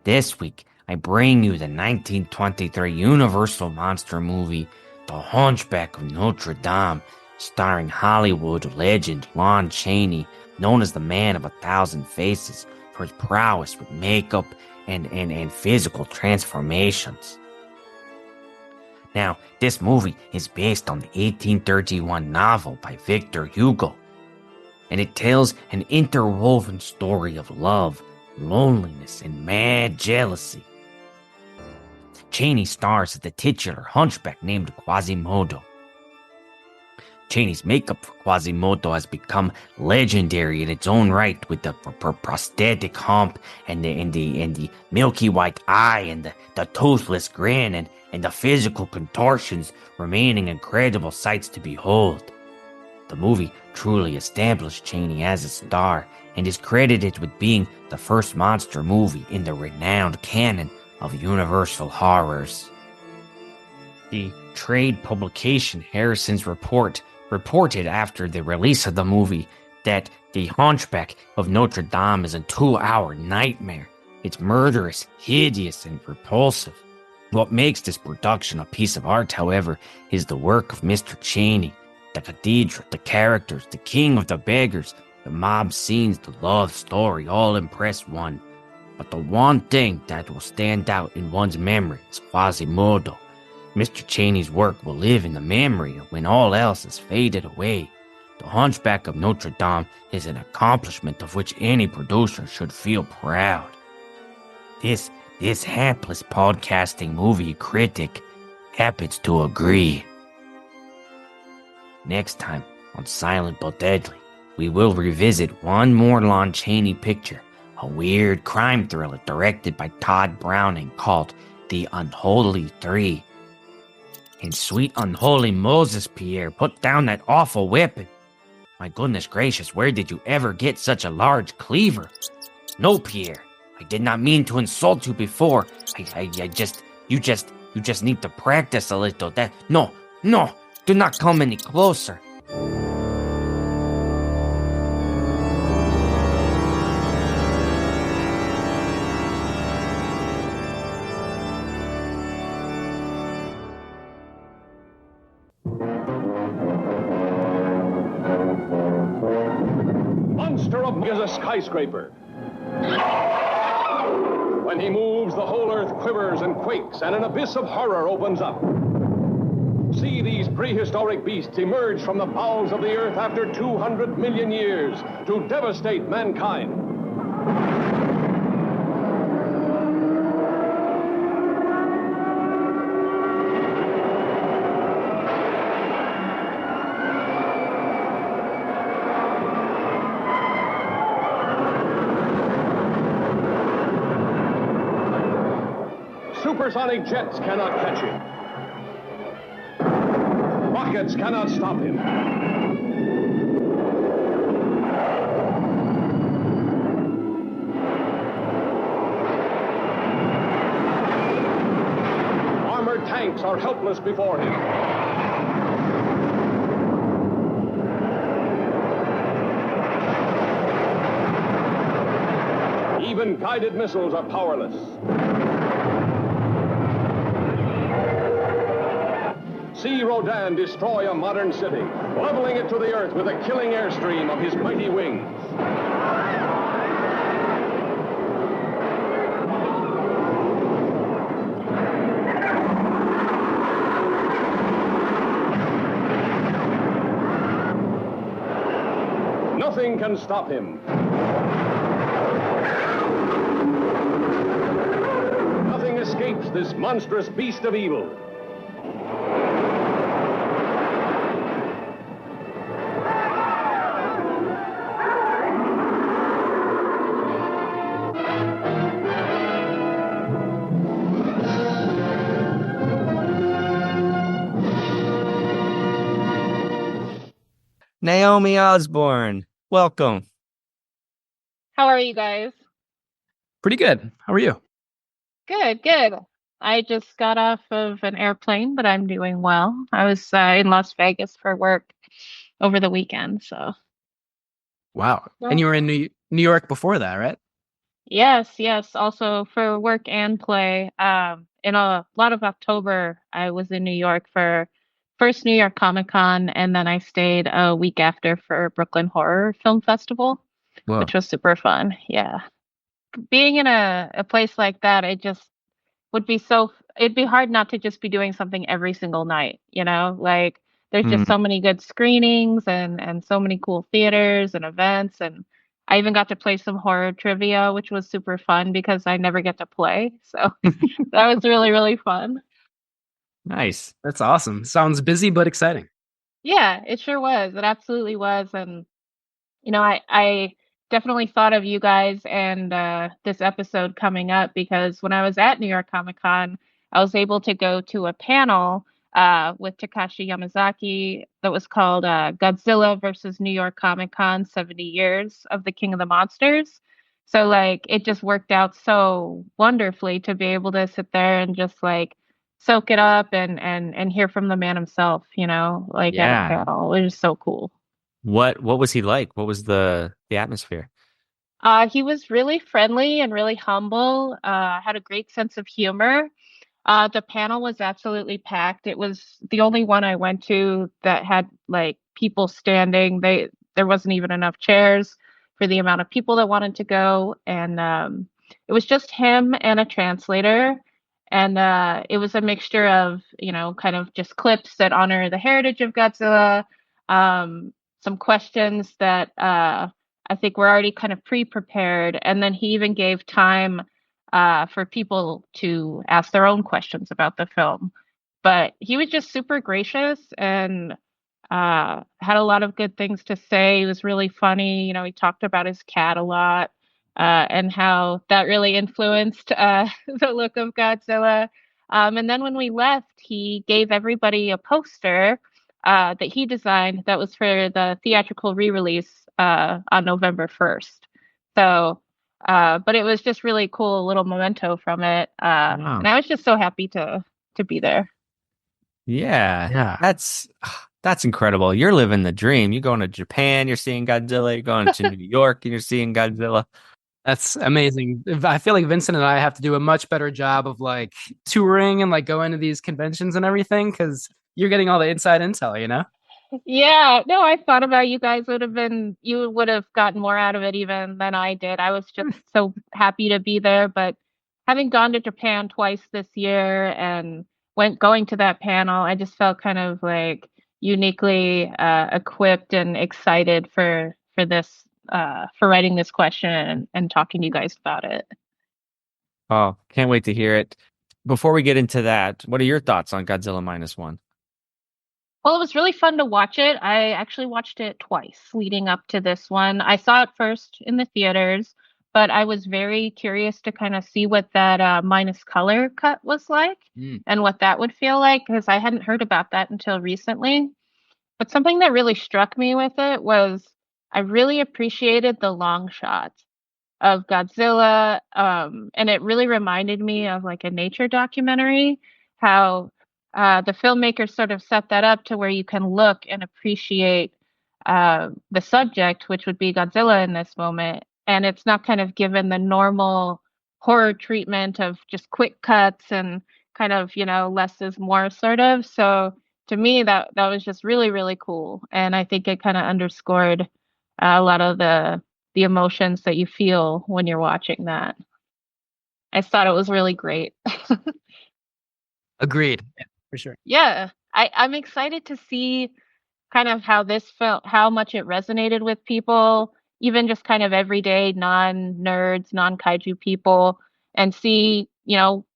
This week, I bring you the 1923 Universal monster movie, The Hunchback of Notre Dame, starring Hollywood legend Lon Chaney, known as the Man of 1,000 Faces, for his prowess with makeup and physical transformations. Now, this movie is based on the 1831 novel by Victor Hugo, and it tells an interwoven story of love, loneliness, and mad jealousy. Chaney stars as the titular hunchback named Quasimodo. Chaney's makeup for Quasimodo has become legendary in its own right, with the prosthetic hump and the milky white eye and the toothless grin and the physical contortions remaining incredible sights to behold. The movie truly established Chaney as a star and is credited with being the first monster movie in the renowned canon of Universal horrors. The trade publication Harrison's reported after the release of the movie that The Hunchback of Notre Dame is a 2-hour nightmare. It's murderous, hideous, and repulsive. What makes this production a piece of art, however, is the work of Mr. Cheney. The cathedral, the characters, the king of the beggars, the mob scenes, the love story all impress one. But the one thing that will stand out in one's memory is Quasimodo. Mr. Cheney's work will live in the memory when all else has faded away. The Hunchback of Notre Dame is an accomplishment of which any producer should feel proud. This hapless podcasting movie critic happens to agree. Next time on Silent but Deadly, we will revisit one more Lon Chaney picture, a weird crime thriller directed by Todd Browning called The Unholy Three. And sweet unholy Moses, Pierre, put down that awful weapon. My goodness gracious, where did you ever get such a large cleaver? No, Pierre, I did not mean to insult you before. You just need to practice a little. No, do not come any closer. Monster of is a skyscraper. When he moves, the whole earth quivers and quakes, and an abyss of horror opens up. See these prehistoric beasts emerge from the bowels of the earth after 200 million years to devastate mankind. Supersonic jets cannot catch him. Rockets cannot stop him. Armored tanks are helpless before him. Even guided missiles are powerless. See Rodan destroy a modern city, leveling it to the earth with a killing airstream of his mighty wings. Nothing can stop him. Nothing escapes this monstrous beast of evil. Naomi Osborn, welcome. How are you guys? Pretty good. How are you? Good, good. I just got off of an airplane, but I'm doing well. I was in Las Vegas for work over the weekend, so. Wow. Well, And you were in New York before that, right? yes. Also for work and play. In a lot of October, I was in New York for first New York Comic Con, and then I stayed a week after for Brooklyn Horror Film Festival, Whoa. which was super fun. Yeah. Being in a place like that, it just would be it'd be hard not to just be doing something every single night, you know? Like there's Hmm. just so many good screenings and so many cool theaters and events, and I even got to play some horror trivia, which was super fun because I never get to play. So that was really, really fun. Nice. That's awesome. Sounds busy but exciting. Yeah, it sure was. It absolutely was. And I definitely thought of you guys and this episode coming up because when I was at New York Comic Con, I was able to go to a panel with Takashi Yamazaki that was called Godzilla versus New York Comic Con 70 Years of the King of the Monsters. So, like, it just worked out so wonderfully to be able to sit there and just, like, soak it up and hear from the man himself, like at a Yeah. panel. It was so cool. What was he like? What was the atmosphere? He was really friendly and really humble, had a great sense of humor. The panel was absolutely packed. It was the only one I went to that had like people standing. There wasn't even enough chairs for the amount of people that wanted to go, and it was just him and a translator. And it was a mixture of, kind of just clips that honor the heritage of Godzilla, some questions that I think were already kind of pre-prepared, and then he even gave time for people to ask their own questions about the film. But he was just super gracious and had a lot of good things to say. He was really funny. He talked about his cat a lot and how that really influenced the look of Godzilla. And then when we left, he gave everybody a poster that he designed that was for the theatrical re-release on November 1st. So, but it was just really cool, little memento from it. Wow. And I was just so happy to be there. Yeah. Yeah. That's incredible. You're living the dream. You're going to Japan, you're seeing Godzilla. You're going to New York, and you're seeing Godzilla. That's amazing. I feel like Vincent and I have to do a much better job of like touring and like going to these conventions and everything because you're getting all the inside intel, you know? Yeah, no, I thought about you would have gotten more out of it even than I did. I was just so happy to be there, but having gone to Japan twice this year and going to that panel, I just felt kind of like uniquely equipped and excited for this for writing this question and talking to you guys about it. Oh, can't wait to hear it. Before we get into that, what are your thoughts on Godzilla minus one? Well, it was really fun to watch it. I actually watched it twice leading up to this one. I saw it first in the theaters, but I was very curious to kind of see what that minus color cut was like and what that would feel like because I hadn't heard about that until recently. But something that really struck me with it was I really appreciated the long shots of Godzilla. And it really reminded me of like a nature documentary, how the filmmakers sort of set that up to where you can look and appreciate the subject, which would be Godzilla in this moment. And it's not kind of given the normal horror treatment of just quick cuts and kind of, less is more sort of. So to me, that was just really, really cool. And I think it kind of underscored a lot of the emotions that you feel when you're watching that. I thought it was really great. Agreed. Yeah, for sure. Yeah, I'm excited to see kind of how this felt, how much it resonated with people, even just kind of everyday non-nerds, non-kaiju people, and see,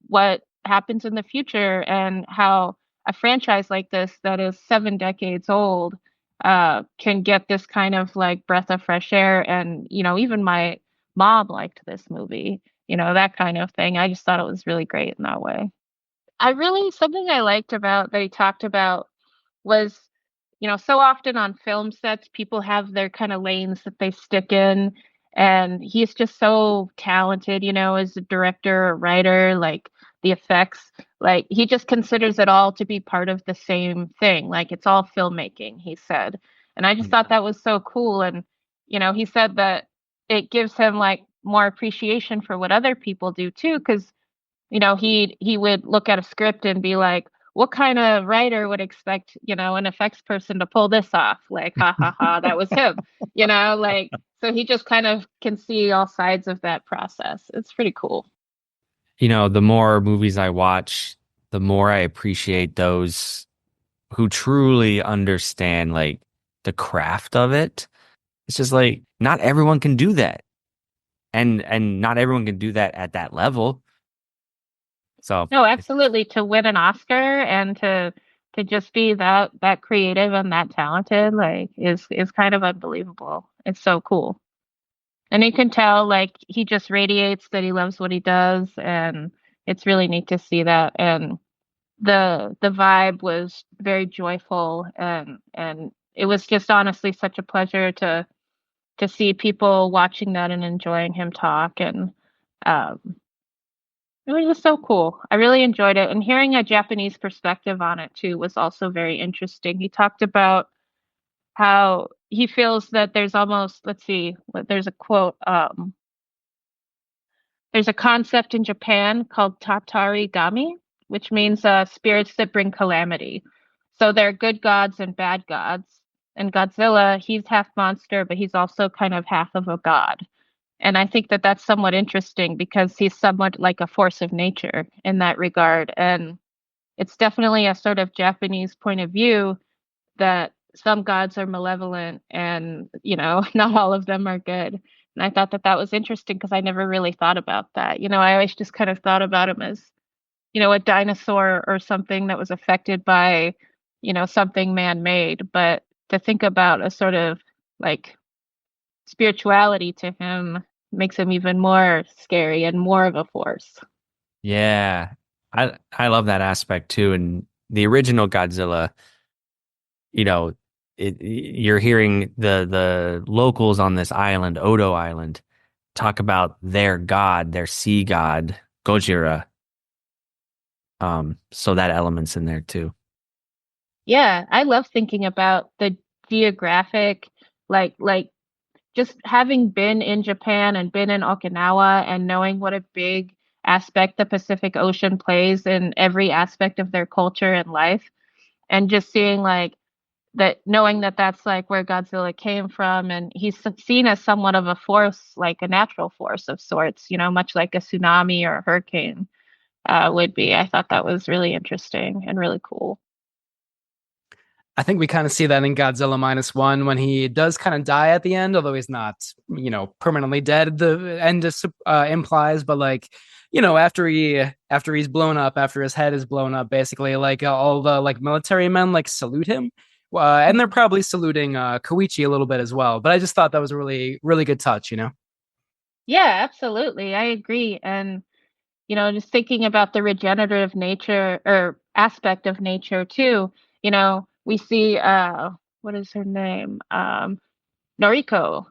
what happens in the future and how a franchise like this that is 7 decades old can get this kind of like breath of fresh air. And, even my mom liked this movie, that kind of thing. I just thought it was really great in that way. Something I liked about that he talked about was, so often on film sets, people have their kind of lanes that they stick in. And he's just so talented, as a director, a writer, like the effects. Like he just considers it all to be part of the same thing. Like it's all filmmaking, he said. And I just thought that was so cool. And, he said that it gives him like more appreciation for what other people do too. Cause he would look at a script and be like, what kind of writer would expect, an effects person to pull this off? Like, ha ha ha, that was him, like, so he just kind of can see all sides of that process. It's pretty cool. The more movies I watch, the more I appreciate those who truly understand like the craft of it. It's just like not everyone can do that. And not everyone can do that at that level. So No, absolutely. To win an Oscar and to just be that creative and that talented, like is kind of unbelievable. It's so cool. And you can tell like he just radiates that he loves what he does, and it's really neat to see that. And the vibe was very joyful, and it was just honestly such a pleasure to see people watching that and enjoying him talk. And um it was just so cool. I really enjoyed it. And hearing a Japanese perspective on it too was also very interesting. He talked about how he feels that there's almost, let's see, there's a quote, there's a concept in Japan called Tatari Gami, which means spirits that bring calamity. So they're good gods and bad gods. And Godzilla, he's half monster, but he's also kind of half of a god. And I think that that's somewhat interesting because he's somewhat like a force of nature in that regard. And it's definitely a sort of Japanese point of view that some gods are malevolent and, not all of them are good. And I thought that that was interesting because I never really thought about that. I always just kind of thought about him as, a dinosaur or something that was affected by, something man made. But to think about a sort of like spirituality to him makes him even more scary and more of a force. Yeah. I love that aspect too. And the original Godzilla, you know, you're hearing the locals on this island, Odo Island, talk about their god, their sea god, Gojira. So that element's in there too. Yeah, I love thinking about the geographic, like just having been in Japan and been in Okinawa and knowing what a big aspect the Pacific Ocean plays in every aspect of their culture and life, and just seeing like that, knowing that that's like where Godzilla came from, and he's seen as somewhat of a force, like a natural force of sorts, much like a tsunami or a hurricane would be. I thought that was really interesting and really cool. I think we kind of see that in Godzilla -1 when he does kind of die at the end, although he's not, permanently dead. The end implies, but like, after he's blown up, after his head is blown up, basically, like all the like military men like salute him, and they're probably saluting Koichi a little bit as well. But I just thought that was a really really good touch. Yeah, absolutely. I agree. And just thinking about the regenerative nature or aspect of nature too, we see what is her name? Noriko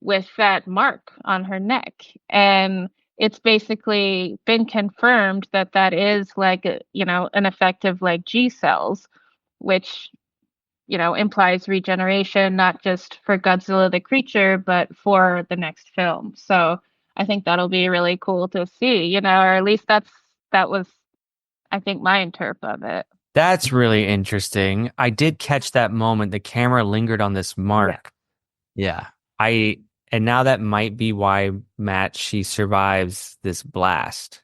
with that mark on her neck. And it's basically been confirmed that that is like an effect of like G cells, which implies regeneration, not just for Godzilla the creature, but for the next film. So I think that'll be really cool to see, or at least that was, I think, my interp of it. That's really interesting. I did catch that moment. The camera lingered on this mark. Yeah. And now that might be why Matt, she survives this blast.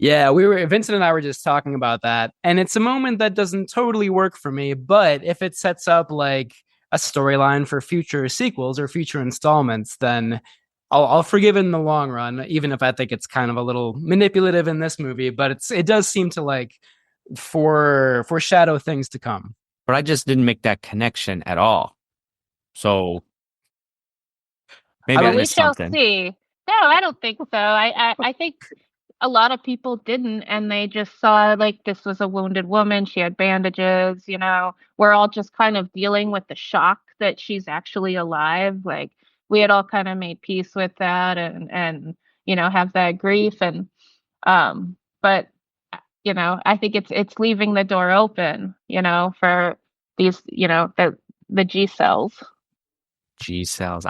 Yeah, Vincent and I were just talking about that, and it's a moment that doesn't totally work for me, but if it sets up like a storyline for future sequels or future installments, then I'll forgive it in the long run, even if I think it's kind of a little manipulative in this movie, but it does seem to like foreshadow things to come. But I just didn't make that connection at all. So maybe I We missed shall something. see. No, I don't think so. I think a lot of people didn't, and they just saw like this was a wounded woman. She had bandages, we're all just kind of dealing with the shock that she's actually alive. Like we had all kind of made peace with that and have that grief. And but I think it's leaving the door open, for these, the G cells. G cells.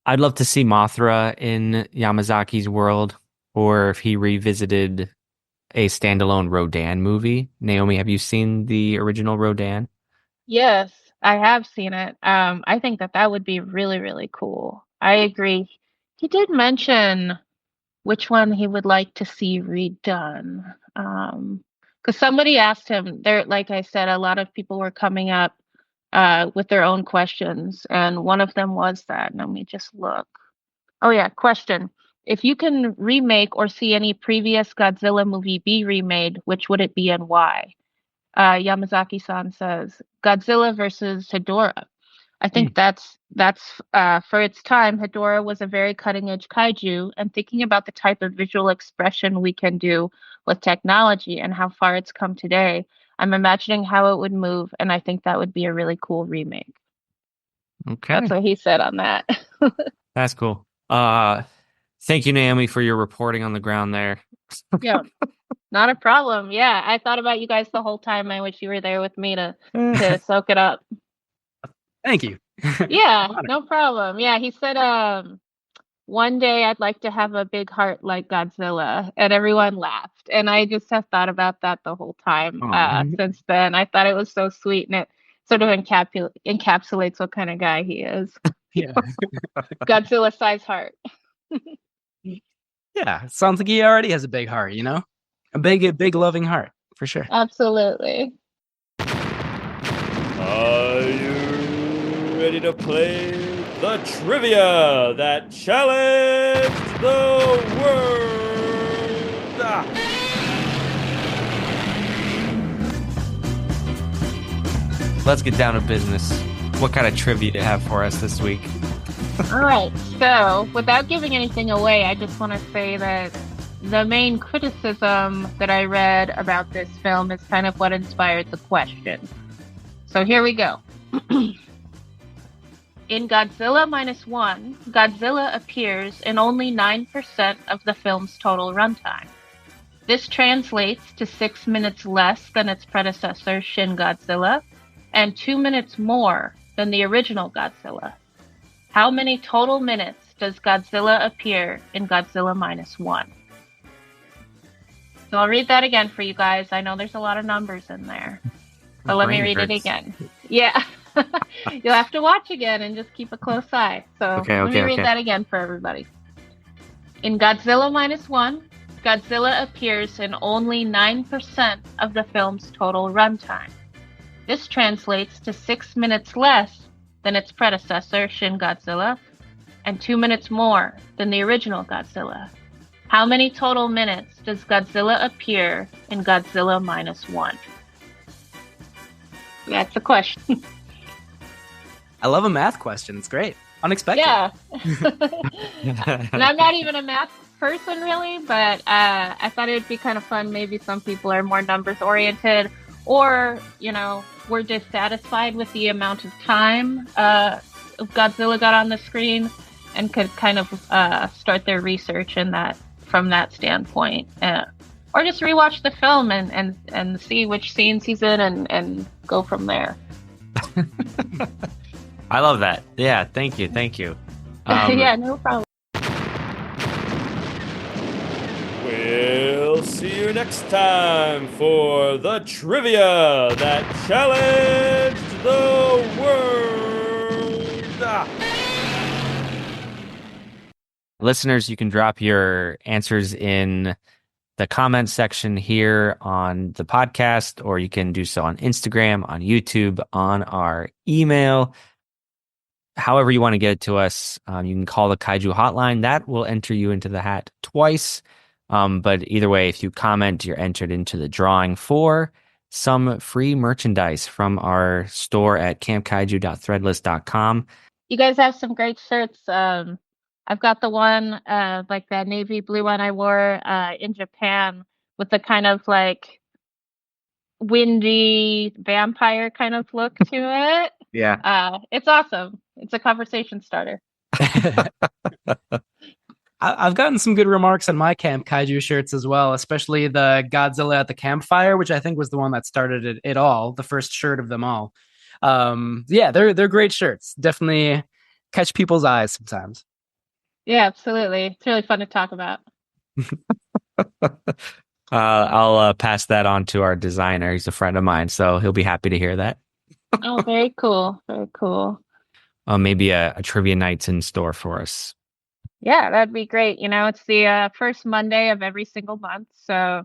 I'd love to see Mothra in Yamazaki's world, or if he revisited a standalone Rodan movie. Naomi, have you seen the original Rodan? Yes, I have seen it. I think that that would be really, really cool. I agree. He did mention which one he would like to see redone. Because somebody asked him, there, like I said, a lot of people were coming up with their own questions, and one of them was that. Let me just look. Oh yeah, question. If you can remake or see any previous Godzilla movie be remade, which would it be and why? Yamazaki-san says Godzilla versus Hedorah. I think that's for its time. Hedorah was a very cutting edge kaiju, and thinking about the type of visual expression we can do with technology and how far it's come today, I'm imagining how it would move, and I think that would be a really cool remake. Okay, That's what he said on that. that's cool. Thank you, Naomi, for your reporting on the ground there. Yeah, not a problem. Yeah, I thought about you guys the whole time. I wish you were there with me to soak it up. Thank you. Yeah, no problem. Yeah, he said one day I'd like to have a big heart like Godzilla, and everyone laughed. And I just have thought about that the whole time Aw. since then. I thought it was so sweet, and it sort of encapsulates what kind of guy he is. Yeah. Godzilla size heart. Yeah. Sounds like he already has a big heart, you know? A big loving heart, for sure. Absolutely. Are you ready to play the trivia that challenged the world? Let's get down to business. What kind of trivia do you have for us this week? All right. So, without giving anything away, I just want to say that the main criticism that I read about this film is kind of what inspired the question. So here we go. In Godzilla -1, Godzilla appears in only 9% of the film's total runtime. This translates to 6 minutes less than its predecessor, Shin Godzilla, and 2 minutes more than the original Godzilla. How many total minutes does Godzilla appear in Godzilla -1? So I'll read that again for you guys. I know there's a lot of numbers in there. But let me read it again. Yeah. You'll have to watch again and just keep a close eye. So let me read that again for everybody. In Godzilla -1, Godzilla appears in only 9% of the film's total runtime. This translates to 6 minutes less than its predecessor, Shin Godzilla, and 2 minutes more than the original Godzilla. How many total minutes does Godzilla appear in Godzilla -1? That's the question. I love a math question. It's great. Unexpected. Yeah. And I'm not even a math person really, but I thought it'd be kind of fun. Maybe some people are more numbers oriented, or, you know, were dissatisfied with the amount of time Godzilla got on the screen and could kind of start their research in that from that standpoint. Or just rewatch the film and see which scenes he's in and go from there. I love that. Yeah, thank you. Yeah, no problem. We'll see you next time for the trivia that challenged the world. Listeners, you can drop your answers in the comment section here on the podcast, or you can do so on Instagram, on YouTube, on our email. However you want to get it to us, you can call the Kaiju hotline. That will enter you into the hat twice. But either way, if you comment, you're entered into the drawing for some free merchandise from our store at campkaiju.threadless.com. You guys have some great shirts. I've got the one, like that navy blue one I wore in Japan with the kind of like windy vampire kind of look to it. Yeah. It's awesome. It's a conversation starter. I've gotten some good remarks on my Camp Kaiju shirts as well, especially the Godzilla at the campfire, which I think was the one that started it all, the first shirt of them all. Yeah, they're great shirts. Definitely catch people's eyes sometimes. Yeah, absolutely. It's really fun to talk about. I'll pass that on to our designer. He's a friend of mine, so he'll be happy to hear that. Oh, very cool. Very cool. Maybe a trivia night's in store for us. Yeah, that'd be great. You know, it's the first Monday of every single month. So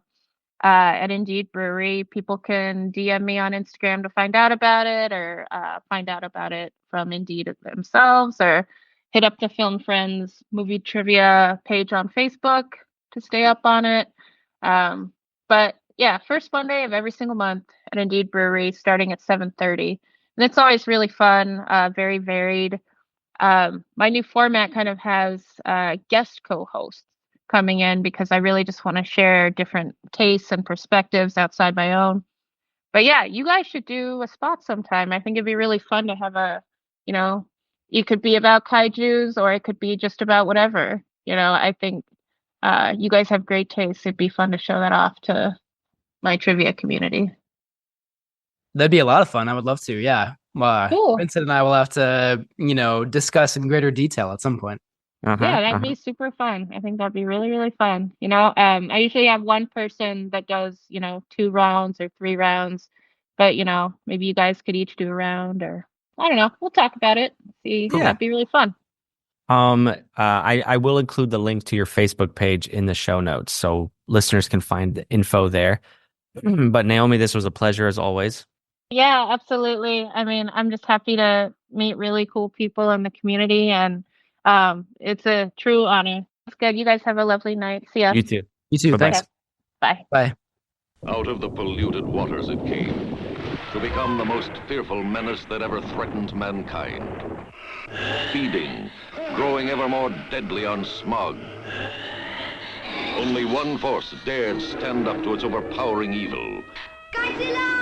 at Indeed Brewery, people can DM me on Instagram to find out about it, or find out about it from Indeed themselves, or hit up the Film Friends movie trivia page on Facebook to stay up on it. But yeah, first Monday of every single month at Indeed Brewery, starting at 7:30. And it's always really fun, very varied. My new format kind of has guest co-hosts coming in because I really just want to share different tastes and perspectives outside my own. But yeah, you guys should do a spot sometime. I think it'd be really fun to have it could be about kaijus, or it could be just about whatever. I think you guys have great taste. It'd be fun to show that off to my trivia community. That'd be a lot of fun. I would love to. Yeah. Cool. Vincent and I will have to, discuss in greater detail at some point. Uh-huh. Yeah, that'd Uh-huh. be super fun. I think that'd be really, really fun. I usually have one person that does, 2 rounds or 3 rounds, but maybe you guys could each do a round, or I don't know. We'll talk about it. See, Yeah. that'd be really fun. I will include the link to your Facebook page in the show notes so listeners can find the info there. But Naomi, this was a pleasure as always. Yeah, absolutely. I mean, I'm just happy to meet really cool people in the community, and it's a true honor. It's good. You guys have a lovely night. See ya. You too. You too. Bye-bye. Thanks. Okay, bye. Bye. Out of the polluted waters it came, to become the most fearful menace that ever threatened mankind. Feeding, growing ever more deadly on Smog. Only one force dared stand up to its overpowering evil. Godzilla!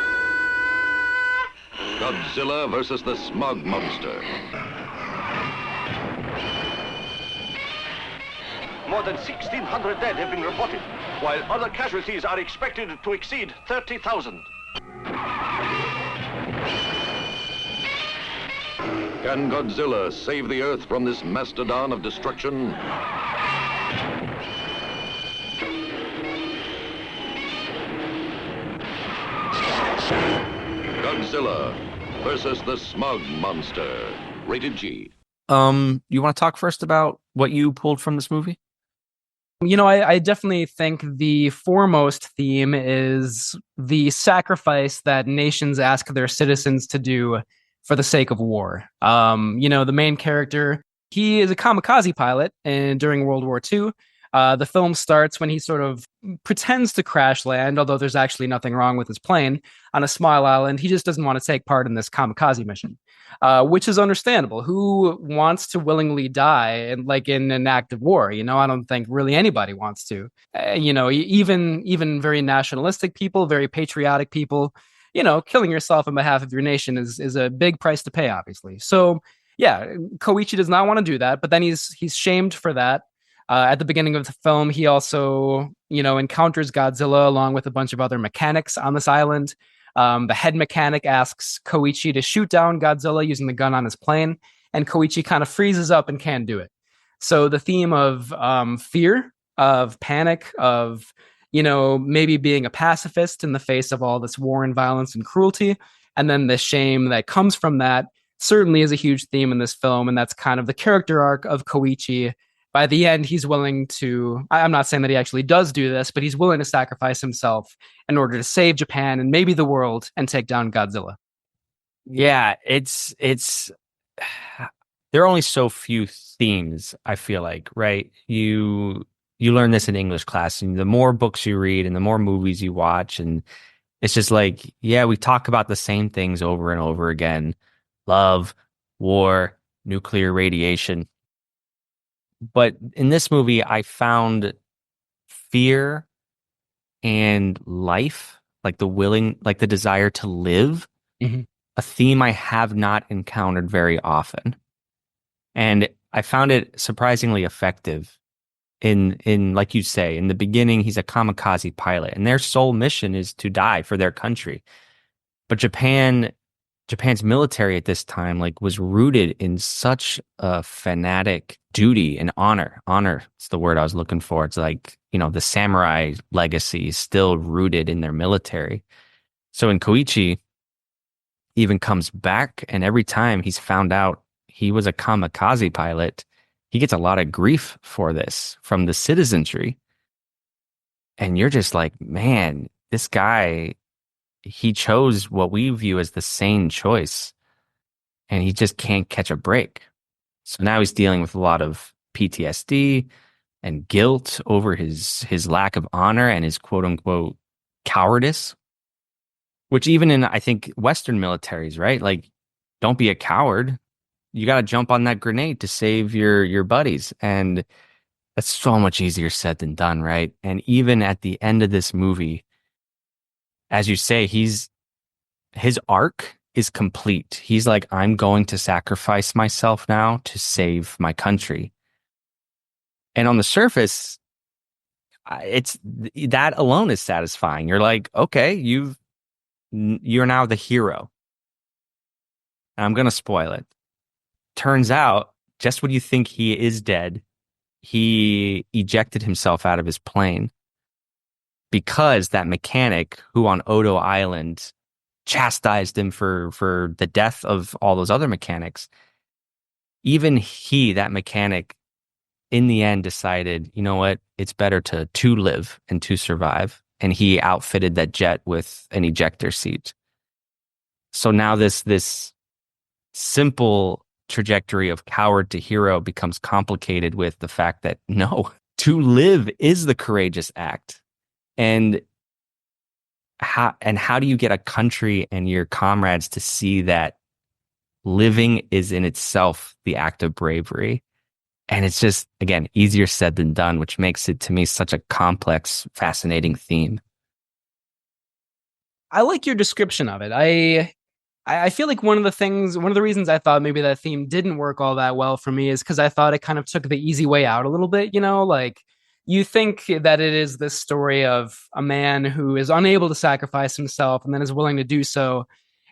Godzilla versus the Smog monster. More than 1,600 dead have been reported, while other casualties are expected to exceed 30,000. Can Godzilla save the Earth from this mastodon of destruction? Godzilla versus the Smog monster. Rated G. You want to talk first about what you pulled from this movie? I definitely think the foremost theme is the sacrifice that nations ask their citizens to do for the sake of war. The main character, he is a kamikaze pilot and during World War II. The film starts when he sort of pretends to crash land, although there's actually nothing wrong with his plane, on a small island. He just doesn't want to take part in this kamikaze mission, which is understandable. Who wants to willingly die in an act of war? I don't think really anybody wants to. Even very nationalistic people, very patriotic people, killing yourself on behalf of your nation is a big price to pay, obviously. So yeah, Koichi does not want to do that, but then he's shamed for that. At the beginning of the film, he also, encounters Godzilla along with a bunch of other mechanics on this island. The head mechanic asks Koichi to shoot down Godzilla using the gun on his plane, and Koichi kind of freezes up and can't do it. So the theme of fear, of panic, of maybe being a pacifist in the face of all this war and violence and cruelty, and then the shame that comes from that certainly is a huge theme in this film, and that's kind of the character arc of Koichi. By the end, he's willing to, I'm not saying that he actually does do this, but he's willing to sacrifice himself in order to save Japan and maybe the world and take down Godzilla. Yeah, it's there are only so few themes, I feel like, right? You learn this in English class, and the more books you read and the more movies you watch, and it's just like, yeah, we talk about the same things over and over again. Love, war, nuclear radiation. But in this movie, I found fear and life, like the desire to live, a theme I have not encountered very often. And I found it surprisingly effective in like you say, in the beginning, he's a kamikaze pilot, and their sole mission is to die for their country. But Japan's military at this time was rooted in such a fanatic duty and honor. Honor is the word I was looking for. It's like, the samurai legacy is still rooted in their military. So when Koichi even comes back, and every time he's found out he was a kamikaze pilot, he gets a lot of grief for this from the citizenry. And you're just like, man, this guy, he chose what we view as the sane choice, and he just can't catch a break. So now he's dealing with a lot of PTSD and guilt over his lack of honor and his quote unquote cowardice, which even in, I think, Western militaries, right? Like, don't be a coward. You got to jump on that grenade to save your buddies. And that's so much easier said than done, right? And even at the end of this movie, as you say, his arc is complete. He's like, I'm going to sacrifice myself now to save my country. And on the surface, it's that alone is satisfying. You're like, okay, you're now the hero. And I'm going to spoil it. Turns out, just when you think he is dead, he ejected himself out of his plane because that mechanic who on Odo Island chastised him for the death of all those other mechanics. Even that mechanic, in the end decided, you know what, it's better to live and to survive. And he outfitted that jet with an ejector seat. So now this simple trajectory of coward to hero becomes complicated with the fact that no, to live is the courageous act. And how do you get a country and your comrades to see that living is in itself the act of bravery? And it's just, again, easier said than done, which makes it to me such a complex, fascinating theme. I like your description of it. I feel like one of the reasons I thought maybe that theme didn't work all that well for me is because I thought it kind of took the easy way out a little bit, like you think that it is this story of a man who is unable to sacrifice himself and then is willing to do so.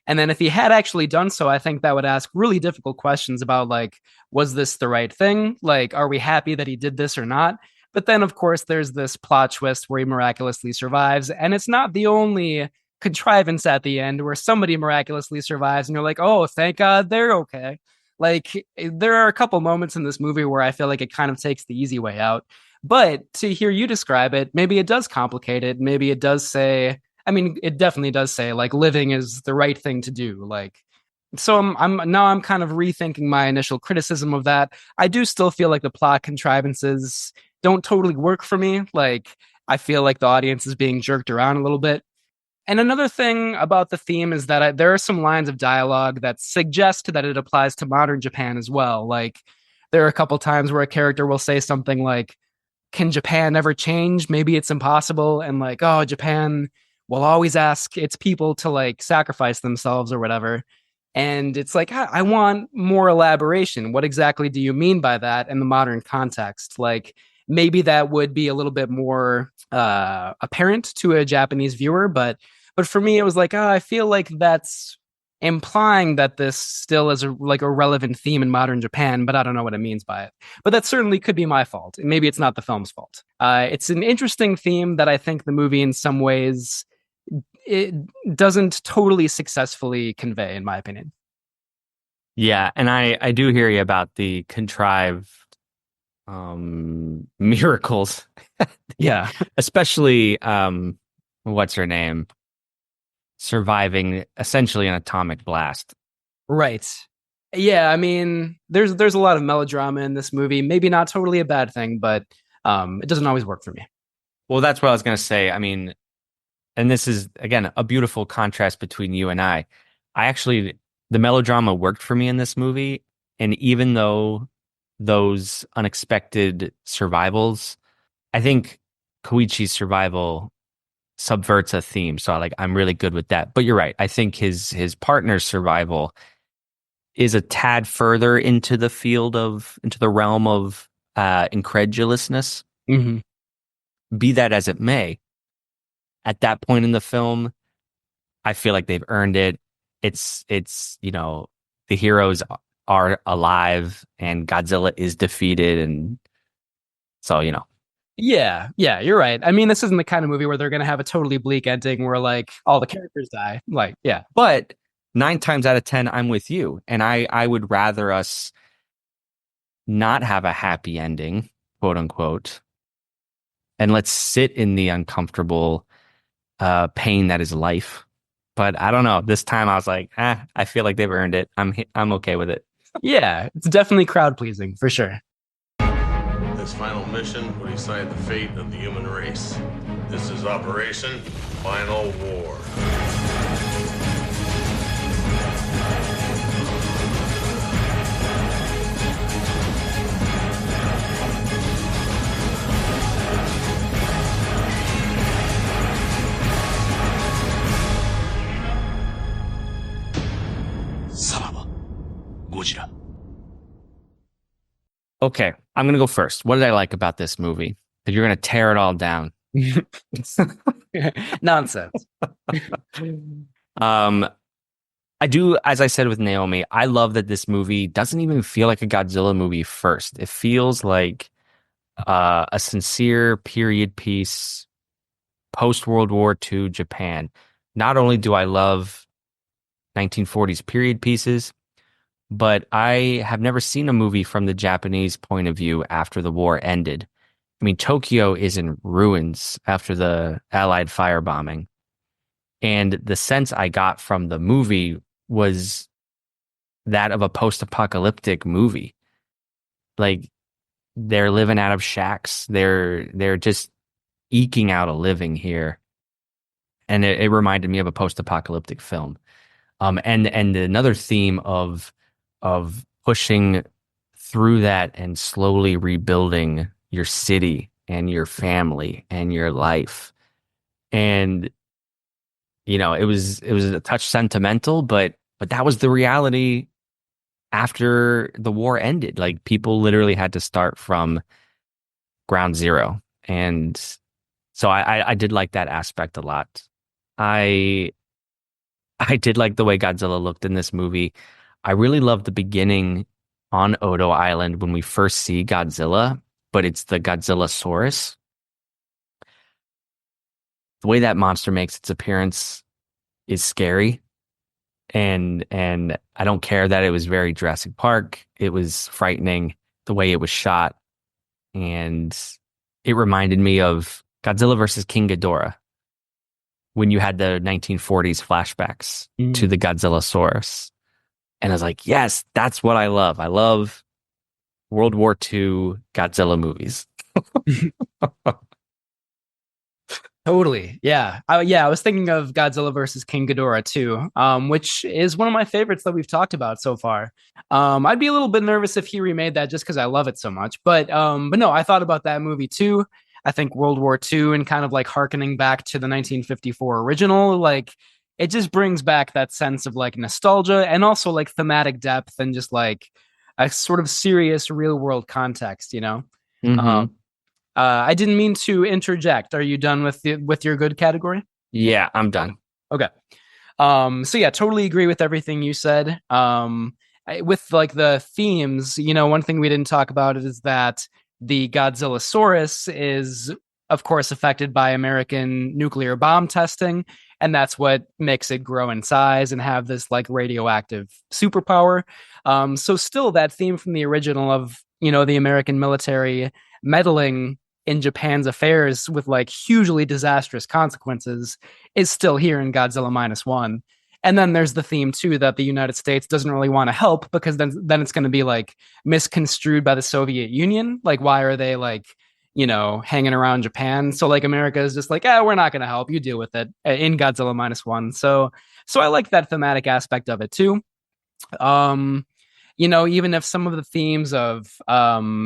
And then if he had actually done so, I think that would ask really difficult questions about like, was this the right thing? Like, are we happy that he did this or not? But then, of course, there's this plot twist where he miraculously survives. And it's not the only contrivance at the end where somebody miraculously survives and you're like, oh, thank God they're okay. Like, there are a couple moments in this movie where I feel like it kind of takes the easy way out. But to hear you describe it, maybe it does complicate it. Maybe it does say, I mean, it definitely does say like living is the right thing to do. Like, so I'm kind of rethinking my initial criticism of that. I do still feel like the plot contrivances don't totally work for me. Like, I feel like the audience is being jerked around a little bit. And another thing about the theme is that there are some lines of dialogue that suggest that it applies to modern Japan as well. Like, there are a couple times where a character will say something like, can Japan ever change? Maybe it's impossible. And like, oh, Japan will always ask its people to like sacrifice themselves or whatever. And it's like, I want more elaboration. What exactly do you mean by that in the modern context? Like, maybe that would be a little bit more apparent to a Japanese viewer, but for me, it was like, oh, I feel like that's implying that this still is a relevant theme in modern Japan, but I don't know what it means by it. But that certainly could be my fault. Maybe it's not the film's fault. It's an interesting theme that I think the movie in some ways it doesn't totally successfully convey, in my opinion. Yeah, and I do hear you about the contrived miracles. Yeah. Especially what's her name? Surviving essentially an atomic blast. Right. Yeah, I mean, there's a lot of melodrama in this movie. Maybe not totally a bad thing, but it doesn't always work for me. Well, that's what I was going to say. I mean, and this is, again, a beautiful contrast between you and I. The melodrama worked for me in this movie. And even though those unexpected survivals, I think Koichi's survival subverts a theme. So I'm really good with that. But you're right. I think his partner's survival is a tad further into the realm of incredulousness. Mm-hmm. Be that as it may, at that point in the film, I feel like they've earned it. It's the heroes are alive and Godzilla is defeated, and so Yeah, you're right. I mean, this isn't the kind of movie where they're going to have a totally bleak ending where like all the characters die. Like, yeah. But 9 times out of 10, I'm with you. And I would rather us not have a happy ending, quote unquote, and let's sit in the uncomfortable pain that is life. But I don't know. This time I was like, I feel like they've earned it. I'm okay with it. Yeah, it's definitely crowd pleasing for sure. This final mission will decide the fate of the human race. This is Operation Final War. Ghidrah. Okay, I'm going to go first. What did I like about this movie? That you're going to tear it all down. Nonsense. I do, as I said with Naomi, I love that this movie doesn't even feel like a Godzilla movie first. It feels like a sincere period piece post World War II Japan. Not only do I love 1940s period pieces, but I have never seen a movie from the Japanese point of view after the war ended. I mean, Tokyo is in ruins after the Allied firebombing. And the sense I got from the movie was that of a post-apocalyptic movie. Like they're living out of shacks. They're just eking out a living here. And it reminded me of a post-apocalyptic film. And another theme of pushing through that and slowly rebuilding your city and your family and your life. And it was a touch sentimental, but that was the reality after the war ended. Like people literally had to start from ground zero. And so I did like that aspect a lot. I I did like the way Godzilla looked in this movie. I really love the beginning on Odo Island when we first see Godzilla, but it's the Godzillasaurus. The way that monster makes its appearance is scary. And I don't care that it was very Jurassic Park. It was frightening the way it was shot. And it reminded me of Godzilla versus King Ghidorah when you had the 1940s flashbacks to the Godzillasaurus. And I was like, yes, that's what I love. I love World War II Godzilla movies. Totally. Yeah. I was thinking of Godzilla versus King Ghidorah too, which is one of my favorites that we've talked about so far. I'd be a little bit nervous if he remade that just because I love it so much. But no, I thought about that movie too. I think World War II and kind of like harkening back to the 1954 original, like it just brings back that sense of like nostalgia and also like thematic depth and just like a sort of serious real world context, you know? Mm-hmm. I didn't mean to interject. Are you done with your good category? Yeah, I'm done. Okay. So yeah, totally agree with everything you said. With like the themes, you know, one thing we didn't talk about is that the Godzillasaurus is, of course, affected by American nuclear bomb testing, and that's what makes it grow in size and have this like radioactive superpower. So still that theme from the original of, you know, the American military meddling in Japan's affairs with like hugely disastrous consequences is still here in Godzilla minus one. And then there's the theme too that the United States doesn't really want to help because then it's going to be like misconstrued by the Soviet Union. Like, why are they like, you know, hanging around Japan? So like America is just like, we're not going to help. You deal with it in Godzilla minus one. So I like that thematic aspect of it too. You know, even if some of the themes of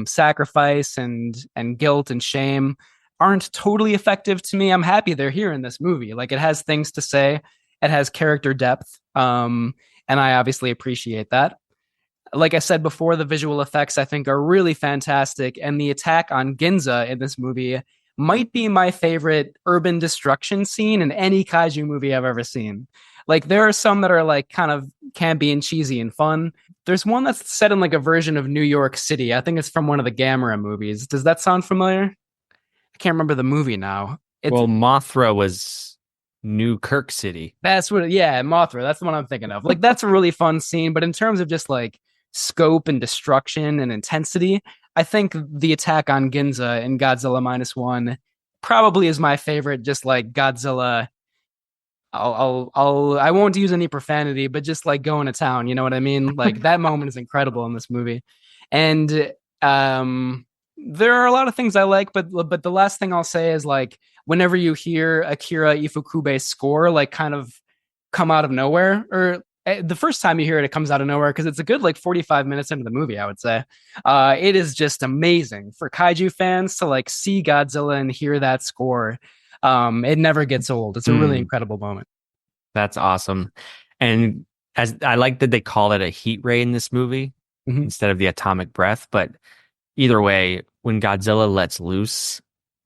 sacrifice and guilt and shame aren't totally effective to me, I'm happy they're here in this movie. Like it has things to say, it has character depth, and I obviously appreciate that. Like I said before, the visual effects I think are really fantastic, and the attack on Ginza in this movie might be my favorite urban destruction scene in any kaiju movie I've ever seen. Like there are some that are like kind of campy and cheesy and fun. There's one that's set in like a version of New York City. I think it's from one of the Gamera movies. Does that sound familiar? I can't remember the movie now. Well, Mothra was New Kirk City. That's what, yeah, Mothra. That's the one I'm thinking of. Like that's a really fun scene, but in terms of just like scope and destruction and intensity, I think the attack on Ginza in Godzilla minus one probably is my favorite. Just like Godzilla, I won't use any profanity, but just like going to town, you know what I mean? Like that moment is incredible in this movie, and there are a lot of things I like, but the last thing I'll say is like whenever you hear Akira Ifukube's score, like kind of come out of nowhere, or the first time you hear it, it comes out of nowhere because it's a good like 45 minutes into the movie, I would say. It is just amazing for kaiju fans to like see Godzilla and hear that score. It never gets old. It's a really incredible moment. That's awesome. And as I like that they call it a heat ray in this movie instead of the atomic breath. But either way, when Godzilla lets loose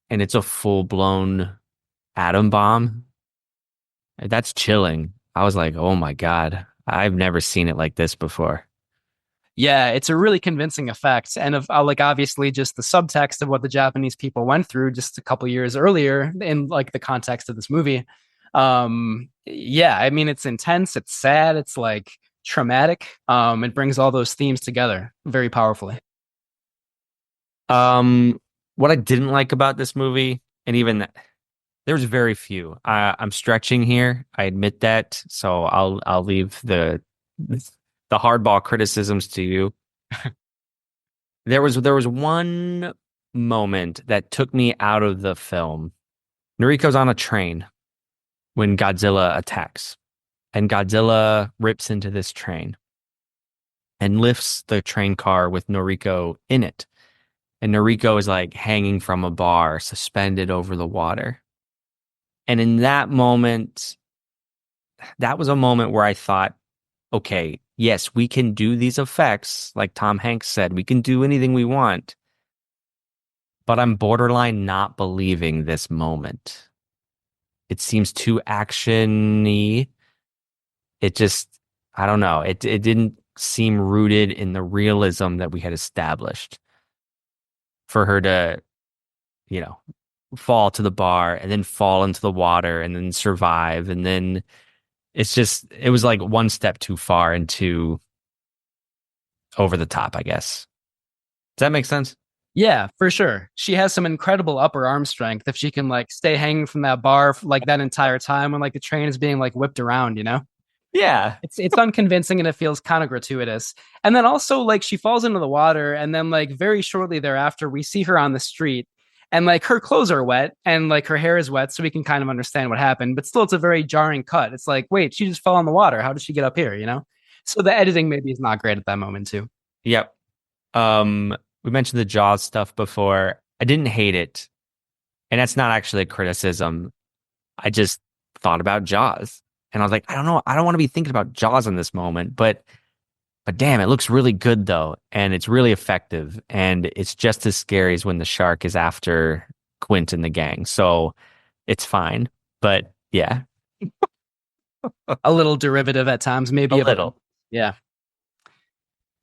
and it's a full-blown atom bomb, that's chilling. I was like, oh my God, I've never seen it like this before. Yeah, it's a really convincing effect, and of like obviously just the subtext of what the Japanese people went through just a couple years earlier in like the context of this movie. Yeah, I mean it's intense, it's sad, it's like traumatic. It brings all those themes together very powerfully. Um, what I didn't like about this movie, and even there's very few. I'm stretching here. I admit that. So I'll leave the hardball criticisms to you. There was one moment that took me out of the film. Noriko's on a train when Godzilla attacks, and Godzilla rips into this train and lifts the train car with Noriko in it. And Noriko is like hanging from a bar, suspended over the water. And in that moment, that was a moment where I thought, okay, yes, we can do these effects. Like Tom Hanks said, we can do anything we want. But I'm borderline not believing this moment. It seems too action-y. It just, I don't know. It didn't seem rooted in the realism that we had established for her to, you know, fall to the bar and then fall into the water and then survive. And then it was like one step too far into over the top, I guess. Does that make sense? Yeah, for sure. She has some incredible upper arm strength if she can like stay hanging from that bar like that entire time when like the train is being like whipped around, you know? Yeah. It's unconvincing and it feels kind of gratuitous. And then also like she falls into the water and then like very shortly thereafter we see her on the street and like her clothes are wet and like her hair is wet so we can kind of understand what happened, but still it's a very jarring cut. It's like, wait, she just fell in the water. How did she get up here, you know? So the editing maybe is not great at that moment too. Yep. We mentioned the Jaws stuff before. I didn't hate it. And that's not actually a criticism. I just thought about Jaws. And I was like, I don't know. I don't want to be thinking about Jaws in this moment, but damn, it looks really good though. And it's really effective. And it's just as scary as when the shark is after Quint and the gang. So it's fine. But yeah, A little derivative at times, maybe a little. Yeah.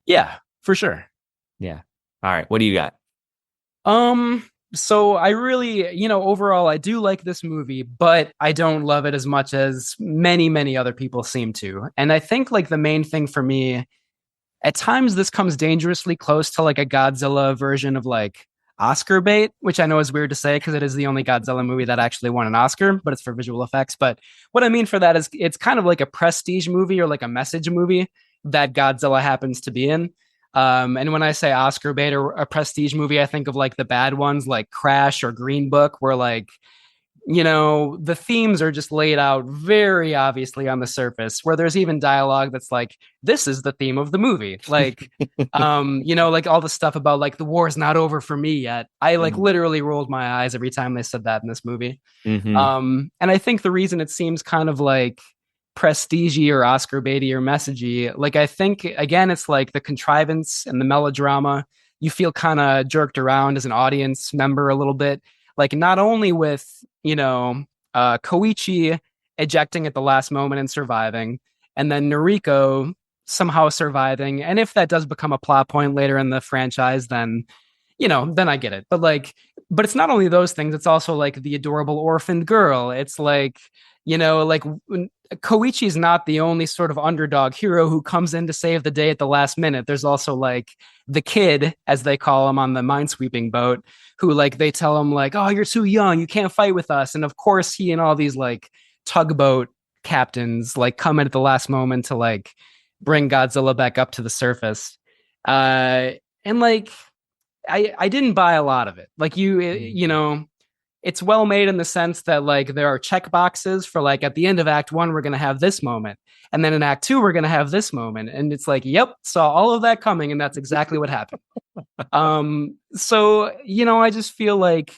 Yeah, for sure. Yeah. All right. What do you got? So I really, overall, I do like this movie, but I don't love it as much as many, many other people seem to. And I think like the main thing for me, at times this comes dangerously close to like a Godzilla version of like Oscar bait, which I know is weird to say because it is the only Godzilla movie that actually won an Oscar, but it's for visual effects. But what I mean for that is it's kind of like a prestige movie or like a message movie that Godzilla happens to be in. And when I say Oscar bait or a prestige movie, I think of like the bad ones like Crash or Green Book, where like, the themes are just laid out very obviously on the surface, where there's even dialogue that's like, this is the theme of the movie. Like, like all the stuff about like the war's not over for me yet. I like literally rolled my eyes every time they said that in this movie. Mm-hmm. And I think the reason it seems kind of like prestige or Oscar baity or messagey, like I think again it's like the contrivance and the melodrama. You feel kind of jerked around as an audience member a little bit, like not only with Koichi ejecting at the last moment and surviving, and then Noriko somehow surviving, and if that does become a plot point later in the franchise, then then I get it. But it's not only those things, it's also like the adorable orphaned girl. It's like, like Koichi's not the only sort of underdog hero who comes in to save the day at the last minute. There's also like the kid, as they call him on the minesweeping boat, who like they tell him like, oh, you're too young, you can't fight with us. And of course, he and all these like tugboat captains like come in at the last moment to like bring Godzilla back up to the surface. And like I didn't buy a lot of it. Like it's well made in the sense that like there are check boxes for like at the end of Act 1 we're going to have this moment, and then in Act 2 we're going to have this moment, and it's like, yep, saw all of that coming, and that's exactly what happened. So I just feel like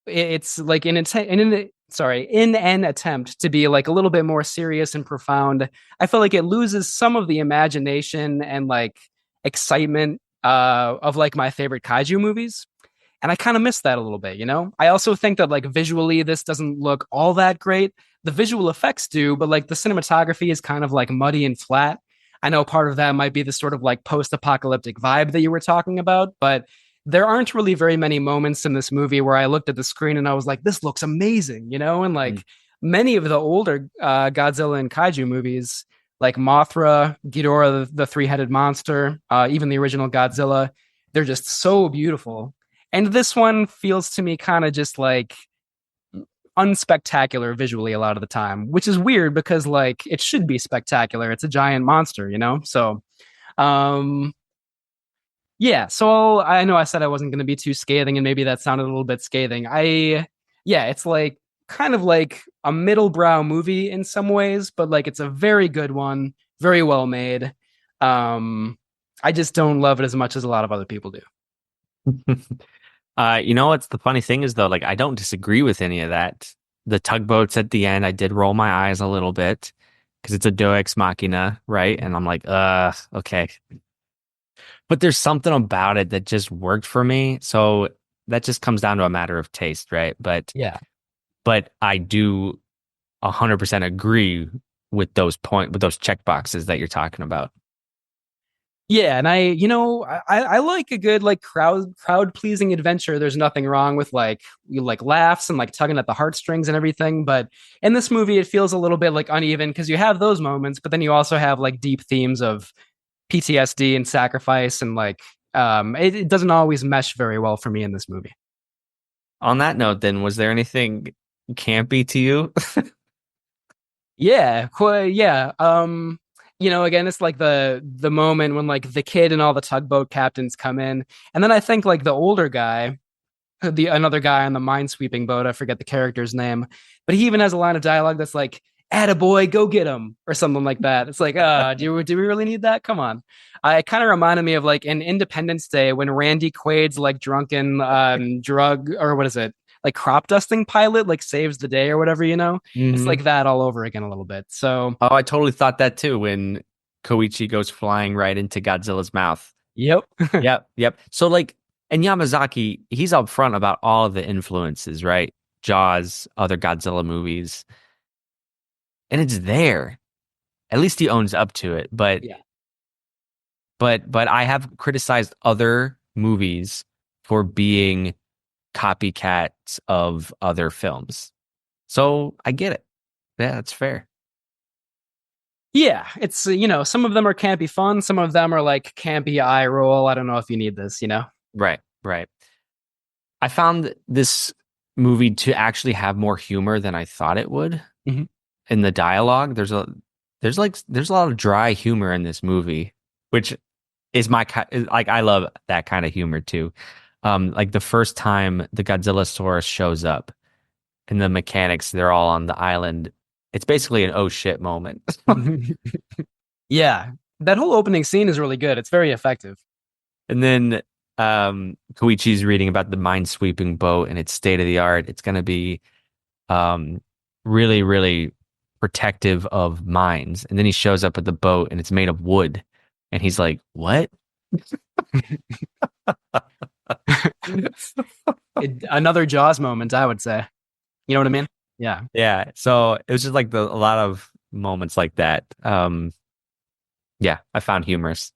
it's like in an attempt to be like a little bit more serious and profound, I feel like it loses some of the imagination and like excitement of like my favorite kaiju movies. And I kind of miss that a little bit, I also think that like visually, this doesn't look all that great. The visual effects do, but like the cinematography is kind of like muddy and flat. I know part of that might be the sort of like post-apocalyptic vibe that you were talking about, but there aren't really very many moments in this movie where I looked at the screen and I was like, this looks amazing, you know? And like many of the older Godzilla and Kaiju movies, like Mothra, Ghidorah, the three-headed monster, even the original Godzilla, they're just so beautiful. And this one feels to me kind of just like unspectacular visually a lot of the time, which is weird because like it should be spectacular. It's a giant monster, you know? So um yeah, so I know I said I wasn't going to be too scathing, and maybe that sounded a little bit scathing. Yeah, it's like kind of like a middle brow movie in some ways, but like it's a very good one, very well made. I just don't love it as much as a lot of other people do. You know what's the funny thing is though, like I don't disagree with any of that. The tugboats at the end, I did roll my eyes a little bit because it's a Deus Ex Machina, right? And I'm like, okay. But there's something about it that just worked for me. So that just comes down to a matter of taste, right? Yeah. But I do 100% agree with those check boxes that you're talking about. Yeah, and I like a good like crowd pleasing adventure. There's nothing wrong with like you like laughs and like tugging at the heartstrings and everything. But in this movie, it feels a little bit like uneven because you have those moments, but then you also have like deep themes of PTSD and sacrifice, and like it doesn't always mesh very well for me in this movie. On that note, then, was there anything campy to you? Yeah, yeah. Again, it's like the moment when like the kid and all the tugboat captains come in, and then I think like the older guy, the another guy on the minesweeping boat, I forget the character's name, but he even has a line of dialogue that's like, "Attaboy, go get him," or something like that. It's like, do we really need that? Come on. It kind of reminded me of like in Independence Day when Randy Quaid's like drunken drug, or what is it? Like crop dusting pilot like saves the day or whatever, you know? It's like that all over again a little bit. So, Oh, I totally thought that too when Koichi goes flying right into Godzilla's mouth. yep. Yep. So like, and Yamazaki, he's upfront about all of the influences, right? Jaws, other Godzilla movies, and it's there. At least he owns up to it. But Yeah. but I have criticized other movies for being copycats of other films. So I get it. Yeah, that's fair. Yeah, it's some of them are campy fun, some of them are like campy eye roll. I don't know if you need this, you know? Right, right. I found this movie to actually have more humor than I thought it would Mhm. in the dialogue. There's a lot of dry humor in this movie, which is like I love that kind of humor too. Like the first time the Godzillasaurus shows up and the mechanics, they're all on the island. It's basically an oh shit moment. Yeah, that whole opening scene is really good. It's very effective. And then Koichi's reading about the minesweeping boat and it's state of the art. It's going to be really, really protective of mines. And then he shows up at the boat and it's made of wood. And he's like, what? Another Jaws moment, I would say. You know what I mean? Yeah. Yeah. So it was just like a lot of moments like that. Yeah, I found humorous.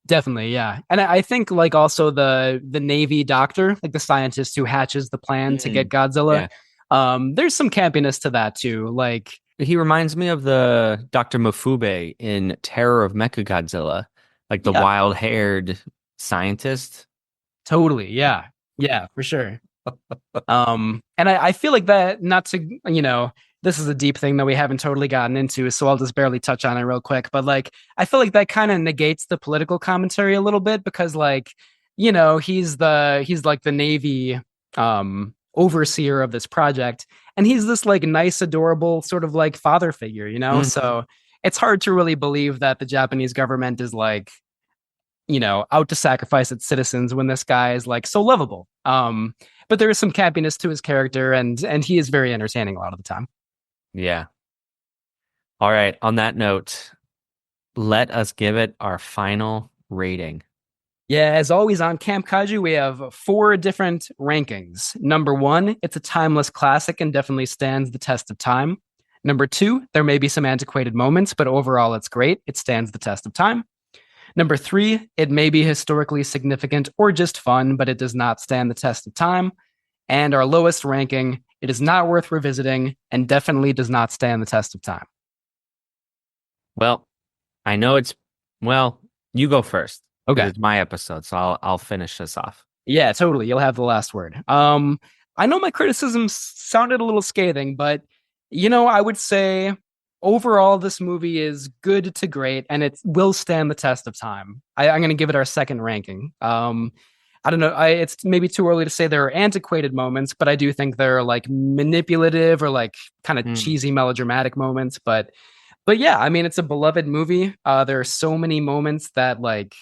Definitely, yeah. And I think like also the Navy doctor, like the scientist who hatches the plan to get Godzilla. There's some campiness to that too. Like He reminds me of the Dr. Mafube in Terror of Mechagodzilla, like the Yeah. wild-haired scientist. totally, yeah. Yeah, for sure. And I feel like that, not to, this is a deep thing that we haven't totally gotten into, so I'll just barely touch on it real quick. But like, I feel like that kind of negates the political commentary a little bit because, like, he's like the Navy overseer of this project, and he's this like nice, adorable sort of like father figure, Mhm. So it's hard to really believe that the Japanese government is like, out to sacrifice its citizens when this guy is like so lovable. But there is some campiness to his character, and he is very entertaining a lot of the time. Yeah. All right. On that note, let us give it our final rating. Yeah, as always on Camp Kaiju, we have 4 different rankings. Number 1, it's a timeless classic and definitely stands the test of time. Number 2, there may be some antiquated moments, but overall it's great. It stands the test of time. Number 3, it may be historically significant or just fun, but it does not stand the test of time. And our lowest ranking, it is not worth revisiting and definitely does not stand the test of time. Well, I know you go first. Okay. It's my episode, so I'll finish this off. Yeah, totally. You'll have the last word. I know my criticisms sounded a little scathing, but I would say overall this movie is good to great, and it will stand the test of time. I'm going to give it our second ranking. I don't know. It's maybe too early to say there are antiquated moments, but I do think there are like manipulative or like kind of cheesy melodramatic moments. But yeah, I mean, it's a beloved movie. There are so many moments that like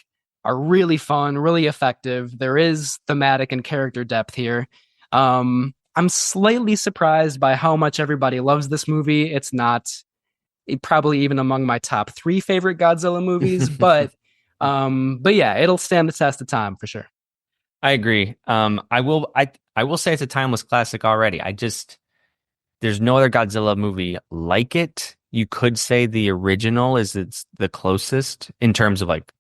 are really fun, really effective. There is thematic and character depth here. I'm slightly surprised by how much everybody loves this movie. It's not probably even among my top 3 favorite Godzilla movies, but yeah, it'll stand the test of time for sure. I agree. I will say it's a timeless classic already. There's no other Godzilla movie like it. You could say the original it's the closest in terms of like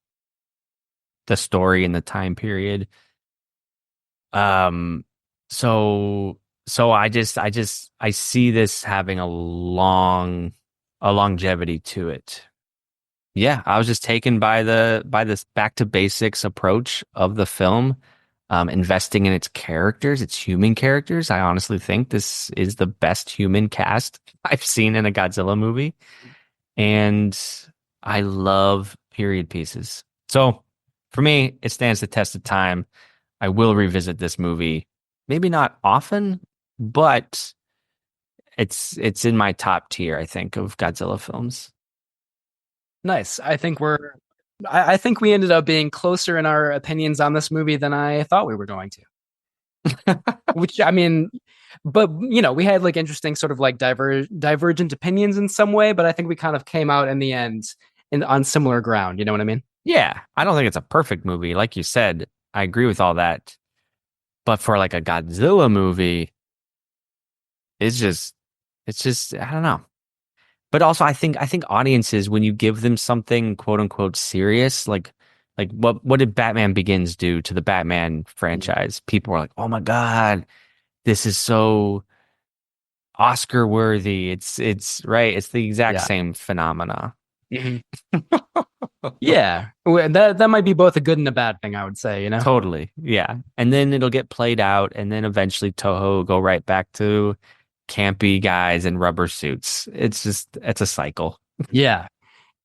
the story and the time period. So I see this having a longevity to it. Yeah, I was just taken by this back to basics approach of the film, investing in its characters, its human characters. I honestly think this is the best human cast I've seen in a Godzilla movie. And I love period pieces. So for me, it stands the test of time. I will revisit this movie. Maybe not often, but it's in my top tier, I think, of Godzilla films. Nice. I think we ended up being closer in our opinions on this movie than I thought we were going to. Which, I mean, but we had like interesting sort of like divergent opinions in some way, but I think we kind of came out in the end on similar ground. You know what I mean? Yeah, I don't think it's a perfect movie. Like you said, I agree with all that. But for like a Godzilla movie, it's just I don't know. But also I think audiences, when you give them something quote unquote serious, like what did Batman Begins do to the Batman franchise? People were like, "Oh my God, this is so Oscar worthy." It's right. It's the exact same phenomena. Mm-hmm. Yeah, that might be both a good and a bad thing, I would say, Totally. Yeah. And then it'll get played out, and then eventually Toho will go right back to campy guys in rubber suits. It's a cycle. Yeah.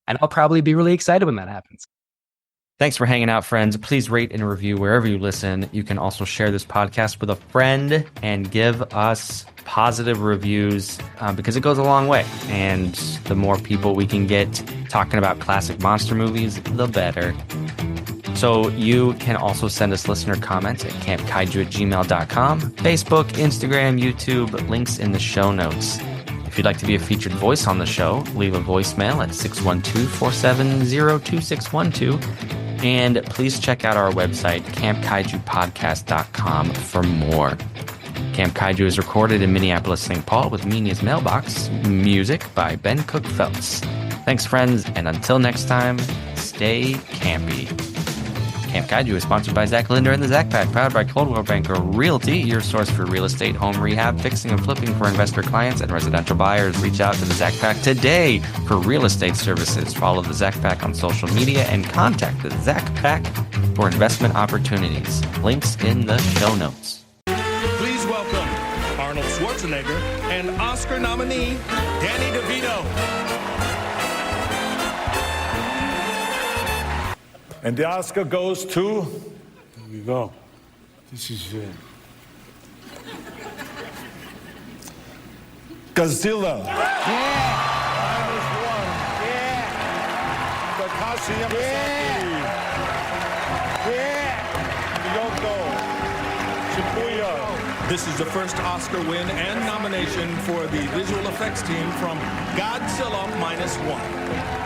And I'll probably be really excited when that happens. Thanks for hanging out, friends. Please rate and review wherever you listen. You can also share this podcast with a friend and give us positive reviews because it goes a long way. And the more people we can get talking about classic monster movies, the better. So you can also send us listener comments at campkaiju@gmail.com, Facebook, Instagram, YouTube, links in the show notes. If you'd like to be a featured voice on the show, leave a voicemail at 612-470-2612. And please check out our website, campkaijupodcast.com, for more. Camp Kaiju is recorded in Minneapolis, St. Paul with Minya's Mailbox. Music by Ben Cook-Phelps. Thanks, friends, and until next time, stay campy. Camp Kaiju is sponsored by Zack, Linder, and the Zack Pack, powered by Coldwell Banker Realty, your source for real estate, home rehab, fixing and flipping for investor clients and residential buyers. Reach out to the Zack Pack today for real estate services. Follow the Zack Pack on social media and contact the Zack Pack for investment opportunities. Links in the show notes. Please welcome Arnold Schwarzenegger and Oscar nominee Danny DeVito. And the Oscar goes to... Here we go. This is... Godzilla. Yeah! Takashi Yamazaki. Kyoto. Shibuya. This is the first Oscar win and nomination for the visual effects team from Godzilla -1.